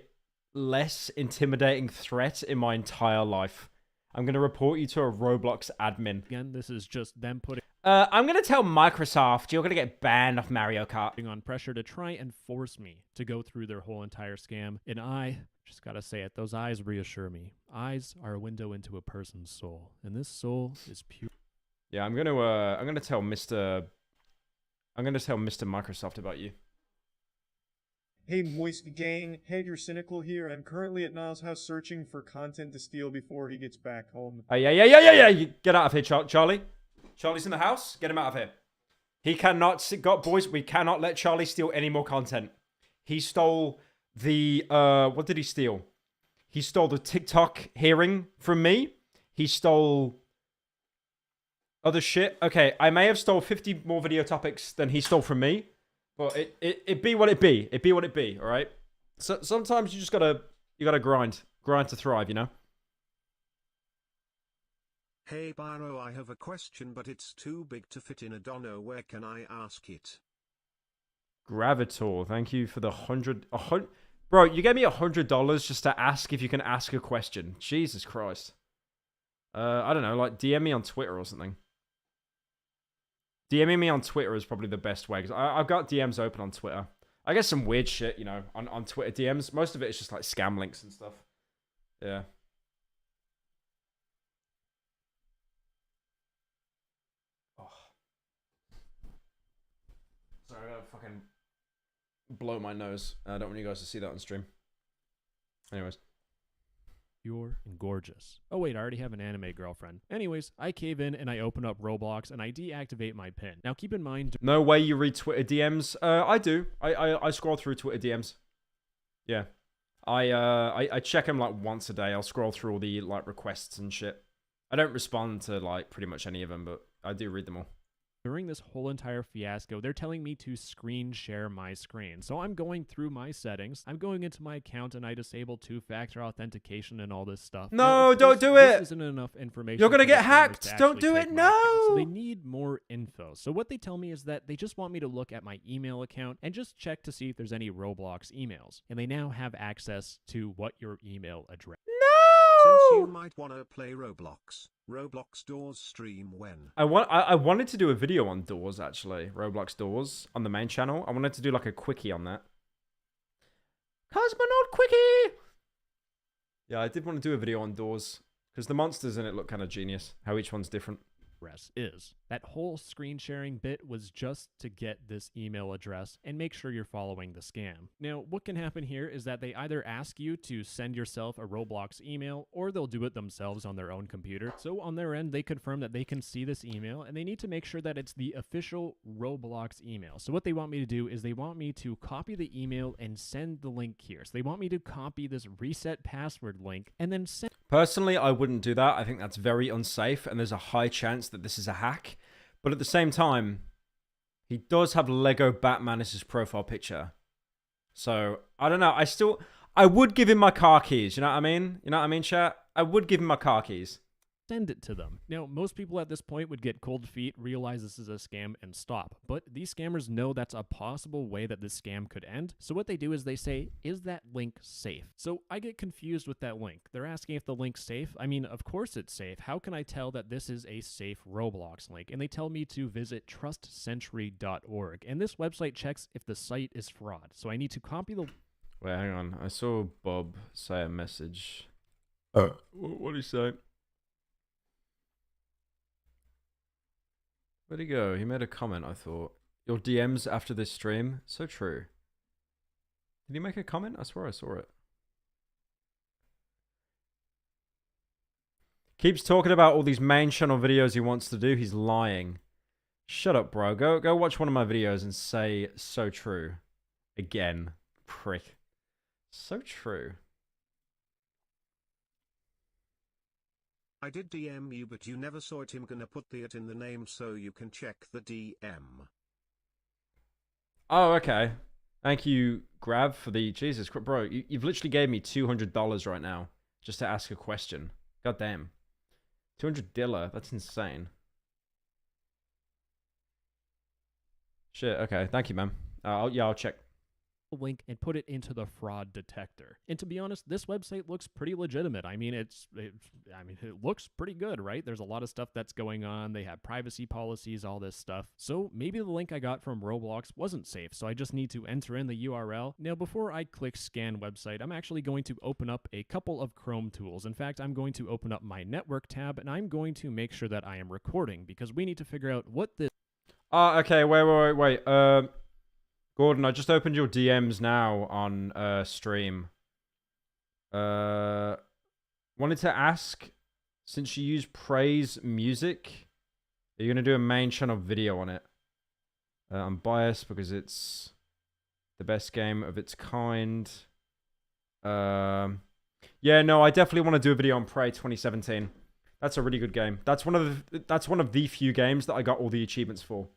Speaker 1: less intimidating threat in my entire life. I'm going to report you to a Roblox admin.
Speaker 19: Again, this is just them putting...
Speaker 1: I'm going to tell Microsoft you're going to get banned off Mario Kart.
Speaker 19: On pressure to try and force me to go through their whole entire scam. And I just got to say it, those eyes reassure me. Eyes are a window into a person's soul. And this soul is pure.
Speaker 1: Yeah, I'm going to tell Mr. Microsoft about you.
Speaker 6: Hey, Moist Gang, Pyrocynical here. I'm currently at Niall's house searching for content to steal before he gets back home.
Speaker 1: Yeah. You get out of here, Charlie. Charlie's in the house. Get him out of here. He cannot... Boys, we cannot let Charlie steal any more content. He stole the... what did he steal? He stole the TikTok hearing from me. He stole... other shit. Okay, I may have stole 50 more video topics than he stole from me. But it be what it be. It be what it be, alright? So sometimes you just gotta grind. Grind to thrive, you know?
Speaker 2: Hey Pyro, I have a question but it's too big to fit in a dono. Where can I ask it?
Speaker 1: Gravitor, thank you for the 100... Bro, you gave me $100 just to ask if you can ask a question. Jesus Christ. I don't know, like DM me on Twitter or something. DMing me on Twitter is probably the best way, because I've got DMs open on Twitter. I get some weird shit, you know, on Twitter DMs. Most of it is just like scam links and stuff. Yeah. Oh. Sorry, I gotta fucking blow my nose. I don't want you guys to see that on stream. Anyways.
Speaker 19: Pure and gorgeous. Oh wait, I already have an anime girlfriend. Anyways, I cave in and I open up Roblox and I deactivate my pin. Now keep in mind...
Speaker 1: No way you read Twitter DMs. I do. I scroll through Twitter DMs. Yeah. I check them like once a day. I'll scroll through all the like requests and shit. I don't respond to like pretty much any of them, but I do read them all.
Speaker 19: During this whole entire fiasco, they're telling me to screen share my screen. So I'm going through my settings. I'm going into my account and I disable 2-factor authentication and all this stuff.
Speaker 1: No,
Speaker 19: now,
Speaker 1: don't do
Speaker 19: this
Speaker 1: it.
Speaker 19: Isn't enough information.
Speaker 1: You're gonna get hacked. Don't do it. No.
Speaker 19: So they need more info. So what they tell me is that they just want me to look at my email account and just check to see if there's any Roblox emails. And they now have access to what your email address.
Speaker 2: Since you might wanna play Roblox Doors stream when?
Speaker 1: I wanted to do a video on Doors, actually. Roblox Doors on the main channel. I wanted to do like a quickie on that. Cosmonaut quickie! Yeah, I did want to do a video on Doors. Because the monsters in it look kind of genius. How each one's different.
Speaker 19: Is that whole screen sharing bit was just to get this email address and make sure you're following the scam. Now, what can happen here is that they either ask you to send yourself a Roblox email or they'll do it themselves on their own computer. So on their end, they confirm that they can see this email and they need to make sure that it's the official Roblox email. So what they want me to do is they want me to copy the email and send the link here. So they want me to copy this reset password link and then send.
Speaker 1: Personally, I wouldn't do that. I think that's very unsafe and there's a high chance that this is a hack. But at the same time, he does have Lego Batman as his profile picture. So, I don't know. I would give him my car keys. You know what I mean? You know what I mean, chat? I would give him my car keys.
Speaker 19: Send it to them. Now, most people at this point would get cold feet, realize this is a scam, and stop. But these scammers know that's a possible way that this scam could end. So what they do is they say, is that link safe? So I get confused with that link. They're asking if the link's safe. I mean, of course it's safe. How can I tell that this is a safe Roblox link? And they tell me to visit trustcentury.org. And this website checks if the site is fraud. So I need to copy the...
Speaker 1: Wait, hang on. I saw Bob say a message. What did he say? Where'd he go? He made a comment, I thought. Your DMs after this stream? So true. Did he make a comment? I swear I saw it. Keeps talking about all these main channel videos he wants to do. He's lying. Shut up, bro. Go watch one of my videos and say so true. Again. Prick. So true.
Speaker 2: I did DM you but you never saw it. I'm gonna put the it in the name so you can check the DM.
Speaker 1: Oh, okay. Thank you, Grav, for the... Jesus Christ, bro, you've literally gave me $200 right now just to ask a question. God damn. $200, that's insane. Shit, okay. Thank you, man. I'll check.
Speaker 19: Link and put it into the fraud detector. And to be honest, this website looks pretty legitimate. I mean, it looks pretty good, right? There's a lot of stuff that's going on. They have privacy policies, all this stuff. So maybe the link I got from Roblox wasn't safe, so I just need to enter in the URL. Now, before I click scan website, I'm actually going to open up a couple of Chrome tools. In fact, I'm going to open up my network tab, and I'm going to make sure that I am recording, because we need to figure out what this...
Speaker 1: Okay, wait. Gordon, I just opened your DMs now on stream. Wanted to ask, since you use Praise Music, are you going to do a main channel video on it? I'm biased because it's the best game of its kind. Yeah, no, I definitely want to do a video on Prey 2017. That's a really good game. That's one of the few games that I got all the achievements for.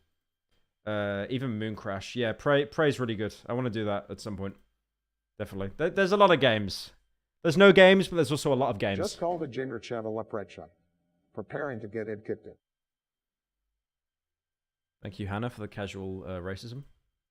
Speaker 1: Even Moon Crash. Yeah, Prey's really good. I want to do that at some point. Definitely. There's a lot of games. There's no games, but there's also a lot of games.
Speaker 20: Just call the Ginger channel up right shot. Preparing to get it kicked in.
Speaker 1: Thank you, Hannah, for the casual racism.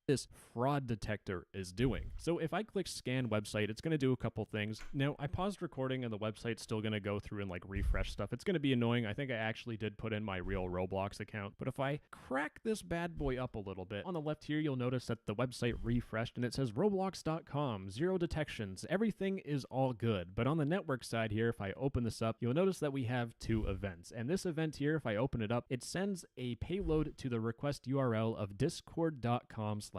Speaker 19: This fraud detector is doing. So if I click scan website, it's going to do a couple things. Now, I paused recording and the website's still going to go through and like refresh stuff. It's going to be annoying. I think I actually did put in my real Roblox account. But if I crack this bad boy up a little bit, on the left here, you'll notice that the website refreshed and it says roblox.com, 0 detections. Everything is all good. But on the network side here, if I open this up, you'll notice that we have 2 events. And this event here, if I open it up, it sends a payload to the request URL of discord.com/API/webhooks.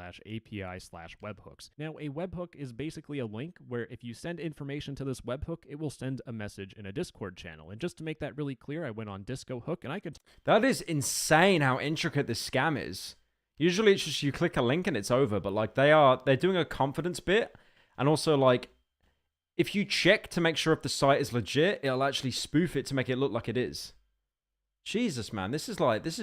Speaker 19: Now, a webhook is basically a link where if you send information to this webhook, it will send a message in a Discord channel. And just to make that really clear, I went on Disco Hook and I could...
Speaker 1: That is insane how intricate this scam is. Usually it's just you click a link and it's over, but like they're doing a confidence bit, and also like if you check to make sure if the site is legit, it'll actually spoof it to make it look like it is. Jesus, man, this is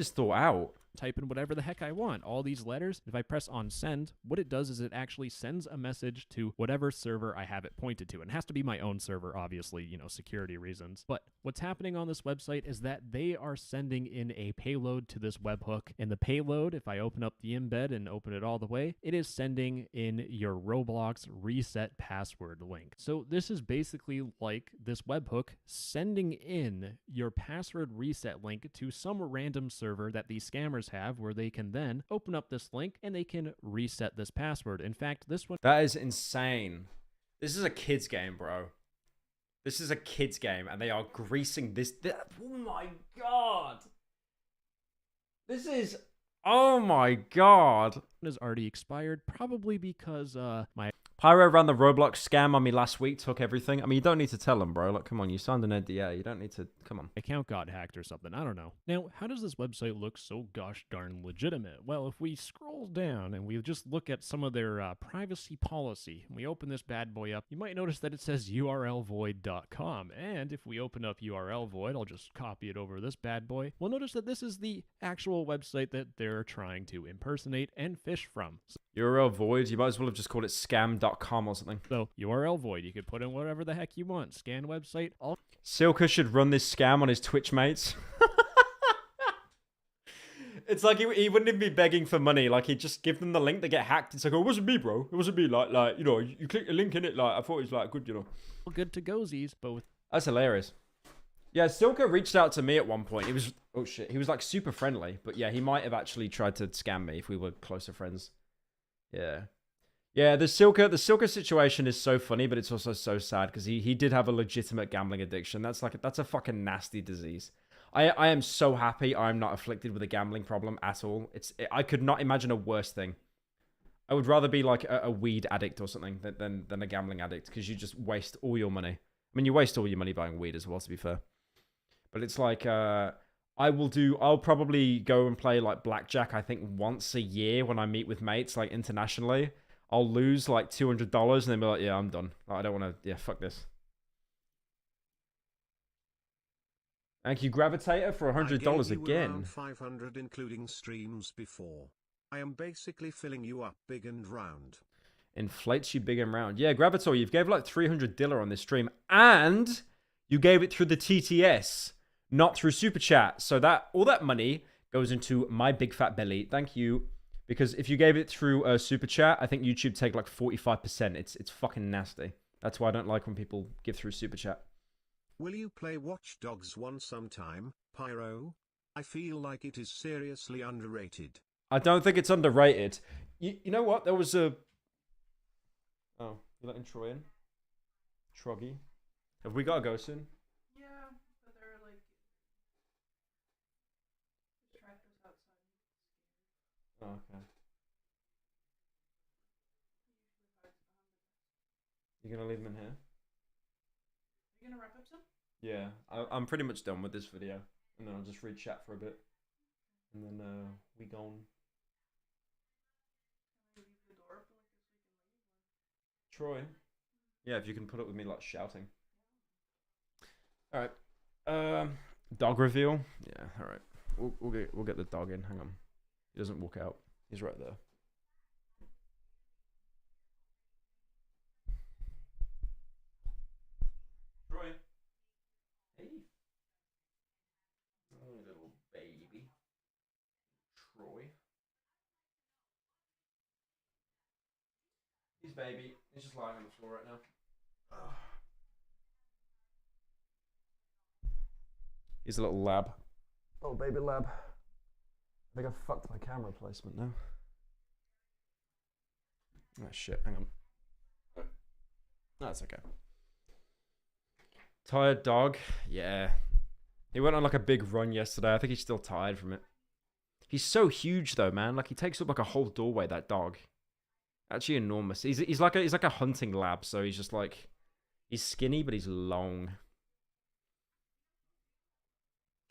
Speaker 1: thought out.
Speaker 19: Type in whatever the heck I want, all these letters. If I press on send, what it does is it actually sends a message to whatever server I have it pointed to. And it has to be my own server, obviously, you know, security reasons. But What's happening on this website is that they are sending in a payload to this webhook, and the payload, if I open up the embed and open it all the way, it is sending in your Roblox reset password link. So this is basically like this webhook sending in your password reset link to some random server that these scammers have, where they can then open up this link and they can reset this password. In fact, this one...
Speaker 1: That is insane. This is a kid's game, bro. This is a kid's game, and they are greasing this. Oh my god. This is... Oh my god.
Speaker 19: Is already expired, probably because my...
Speaker 1: Pyro ran the Roblox scam on me last week, took everything. I mean, you don't need to tell them, bro. Like, come on, you signed an NDA. You don't need to... Come on.
Speaker 19: Account got hacked or something. I don't know. Now, how does this website look so gosh darn legitimate? Well, if we scroll down and we just look at some of their privacy policy, and we open this bad boy up, you might notice that it says urlvoid.com. And if we open up URL Void, I'll just copy it over this bad boy. We'll notice that this is the actual website that they're trying to impersonate and fish from.
Speaker 1: URL Void, you might as well have just called it scam.com or something.
Speaker 19: So, URL Void, you could put in whatever the heck you want. Scan website, all...
Speaker 1: Silka should run this scam on his Twitch mates. It's like he wouldn't even be begging for money. Like, he'd just give them the link, they get hacked. It's like, oh, it wasn't me, bro. It wasn't me. Like, you know, you click a link in it. Like, I thought it was, like, good, you know.
Speaker 19: Good to gozies, but with...
Speaker 1: That's hilarious. Yeah, Silka reached out to me at one point. He was, oh shit, he was, like, super friendly. But yeah, he might have actually tried to scam me if we were closer friends. Yeah. Yeah, the Silka situation is so funny, but it's also so sad because he did have a legitimate gambling addiction. That's a fucking nasty disease. I am so happy I'm not afflicted with a gambling problem at all. I could not imagine a worse thing. I would rather be like a weed addict or something than a gambling addict, because you just waste all your money. I mean, you waste all your money buying weed as well, to be fair. But it's like, I'll probably go and play like blackjack, I think, once a year when I meet with mates, like internationally. I'll lose like $200 and then be like, yeah, I'm done. Like, I don't want to, yeah, fuck this. Thank you, Gravitator, for $100 again.
Speaker 2: 500 including streams before. I am basically filling you up big and round.
Speaker 1: Inflates you big and round. Yeah, Gravitator, you've gave like $300 on this stream, and you gave it through the TTS, not through Super Chat. So that all that money goes into my big fat belly. Thank you. Because if you gave it through Super Chat, I think YouTube take like 45%. It's fucking nasty. That's why I don't like when people give through Super Chat.
Speaker 2: Will you play Watch Dogs 1 sometime, Pyro? I feel like it is seriously underrated.
Speaker 1: I don't think it's underrated. You know what? There was a... Oh, you letting Troy in? Troggy. Have we got to go soon?
Speaker 21: Yeah, but they're like... The tractor's outside.
Speaker 1: Oh, okay. You gonna leave him in here?
Speaker 21: You gonna wrap up some?
Speaker 1: Yeah, I'm pretty much done with this video. And then I'll just read chat for a bit. And then we gone. Troy? Yeah, if you can put up with me like shouting. Alright. Dog reveal? Yeah, alright. We'll get the dog in. Hang on. He doesn't walk out. He's right there. Troy. Hey. Oh, little baby. Troy. He's baby. He's just lying on the floor right now. He's a little lab. Oh, baby lab. I think I fucked my camera placement now. Oh shit, hang on. No, that's okay. Tired dog? Yeah. He went on like a big run yesterday. I think he's still tired from it. He's so huge though, man. Like, he takes up like a whole doorway, that dog. Actually enormous. He's like a hunting lab, so he's just like, he's skinny but he's long.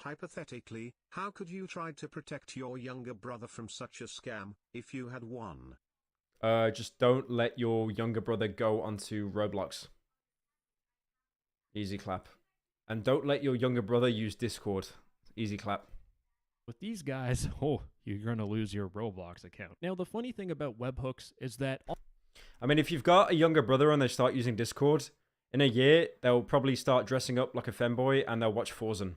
Speaker 2: Hypothetically, how could you try to protect your younger brother from such a scam, if you had one?
Speaker 1: Just don't let your younger brother go onto Roblox. Easy clap. And don't let your younger brother use Discord. Easy clap.
Speaker 19: With these guys, oh, you're going to lose your Roblox account. Now, the funny thing about webhooks is that...
Speaker 1: I mean, if you've got a younger brother and they start using Discord, In a year, they'll probably start dressing up like a femboy and they'll watch Forzen.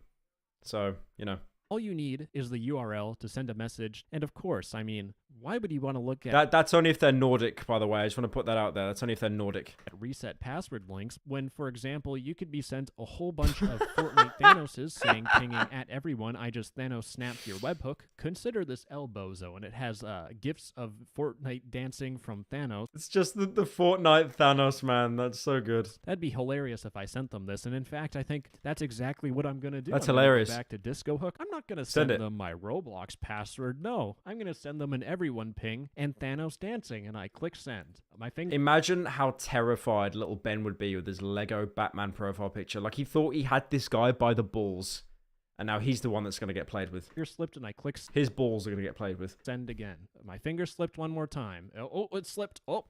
Speaker 1: So, you know.
Speaker 19: All you need is the URL to send a message. And of course, I mean, why would you want to look at...
Speaker 1: That's only if they're Nordic, by the way. I just want to put that out there. That's only if they're Nordic.
Speaker 19: Reset password links when, for example, you could be sent a whole bunch of Fortnite Thanoses saying, pinging at everyone, I just Thanos snapped your webhook. Consider this Elbozo, and it has gifs of Fortnite dancing from Thanos.
Speaker 1: It's just the Fortnite Thanos, man. That's so good.
Speaker 19: That'd be hilarious if I sent them this, and in fact, I think that's exactly what I'm going to do.
Speaker 1: That's
Speaker 19: I'm gonna
Speaker 1: hilarious.
Speaker 19: Go back to Disco Hook. I'm not going to send them my Roblox password. No, I'm going to send them an everyone ping and Thanos dancing, and I click send. My finger.
Speaker 1: Imagine how terrified little Ben would be with his Lego Batman profile picture. Like, he thought he had this guy by the balls, and now he's the one that's going to get played with.
Speaker 19: Finger slipped, and I click.
Speaker 1: His balls are going to get played with.
Speaker 19: Send again. My finger slipped one more time. Oh, it slipped. Oh,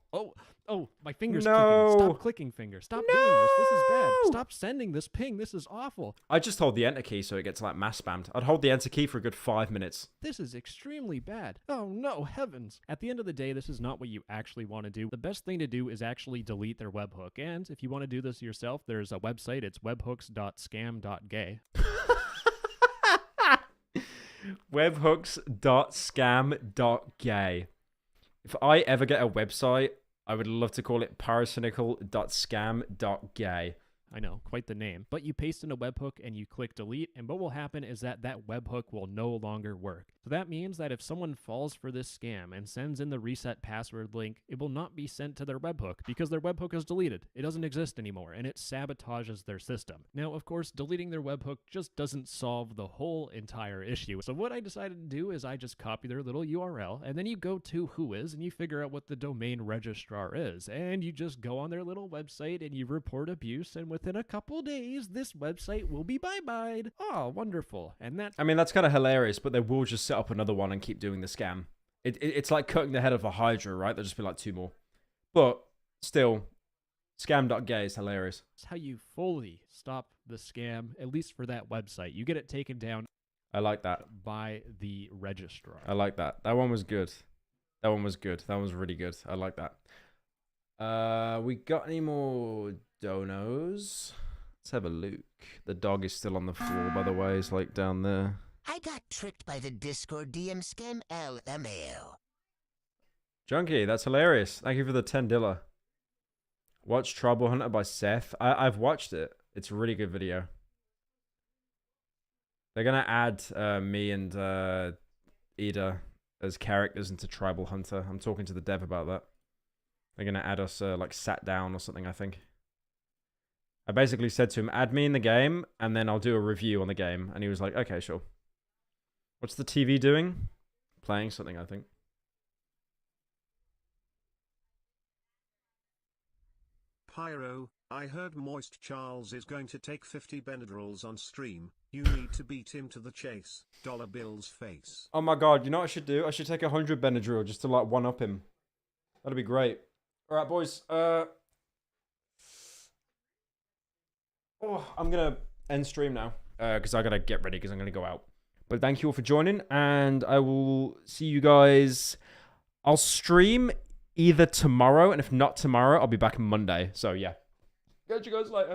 Speaker 19: my finger's
Speaker 1: No.
Speaker 19: clicking. Stop clicking, finger. Stop doing this. This is bad. Stop sending this ping. This is awful.
Speaker 1: I just hold the enter key so it gets like mass spammed. I'd hold the enter key for a good 5 minutes.
Speaker 19: This is extremely bad. Oh no, heavens. At the end of the day, this is not what you actually want to do. The best thing to do is actually delete their webhook. And if you want to do this yourself, there's a website. It's webhooks.scam.gay.
Speaker 1: Webhooks.scam.gay. If I ever get a website, I would love to call it pyrocynical.scam.gay.
Speaker 19: I know, quite the name. But you paste in a webhook and you click delete, and what will happen is that webhook will no longer work. So that means that if someone falls for this scam and sends in the reset password link, it will not be sent to their webhook because their webhook is deleted. It doesn't exist anymore, and it sabotages their system. Now, of course, deleting their webhook just doesn't solve the whole entire issue. So what I decided to do is I just copy their little URL, and then you go to Whois, and you figure out what the domain registrar is, and you just go on their little website, and you report abuse, and within a couple days, this website will be bye-byed. Oh, wonderful. And that...
Speaker 1: I mean, that's kind of hilarious, but they will just set up another one and keep doing the scam. It's like cutting the head of a hydra, right? There'll just be like 2 more. But still, scam.gay is hilarious.
Speaker 19: That's how you fully stop the scam, at least for that website. You get it taken down.
Speaker 1: I like that.
Speaker 19: By the registrar.
Speaker 1: I like that. That one was good. That one was good. That was really good. I like that. We got any more donos? Let's have a look. The dog is still on the floor, by the way. It's like down there.
Speaker 3: I got tricked by the Discord DM scam LMAO.
Speaker 1: Junkie, that's hilarious. Thank you for the $10. Watch Trouble Hunter by Seth. I've watched it. It's a really good video. They're going to add me and Ida as characters into Tribal Hunter. I'm talking to the dev about that. They're going to add us like sat down or something, I think. I basically said to him, add me in the game, and then I'll do a review on the game. And he was like, okay, sure. What's the TV doing? Playing something, I think.
Speaker 2: Pyro, I heard Moist Charles is going to take 50 Benadryls on stream. You need to beat him to the chase. Dollar Bill's face.
Speaker 1: Oh my god, you know what I should do? I should take 100 Benadryl just to like one-up him. That'd be great. Alright, boys. I'm gonna end stream now. Because I gotta get ready because I'm gonna go out. But thank you all for joining, and I will see you guys. I'll stream either tomorrow, and if not tomorrow, I'll be back on Monday. So yeah. Catch you guys later.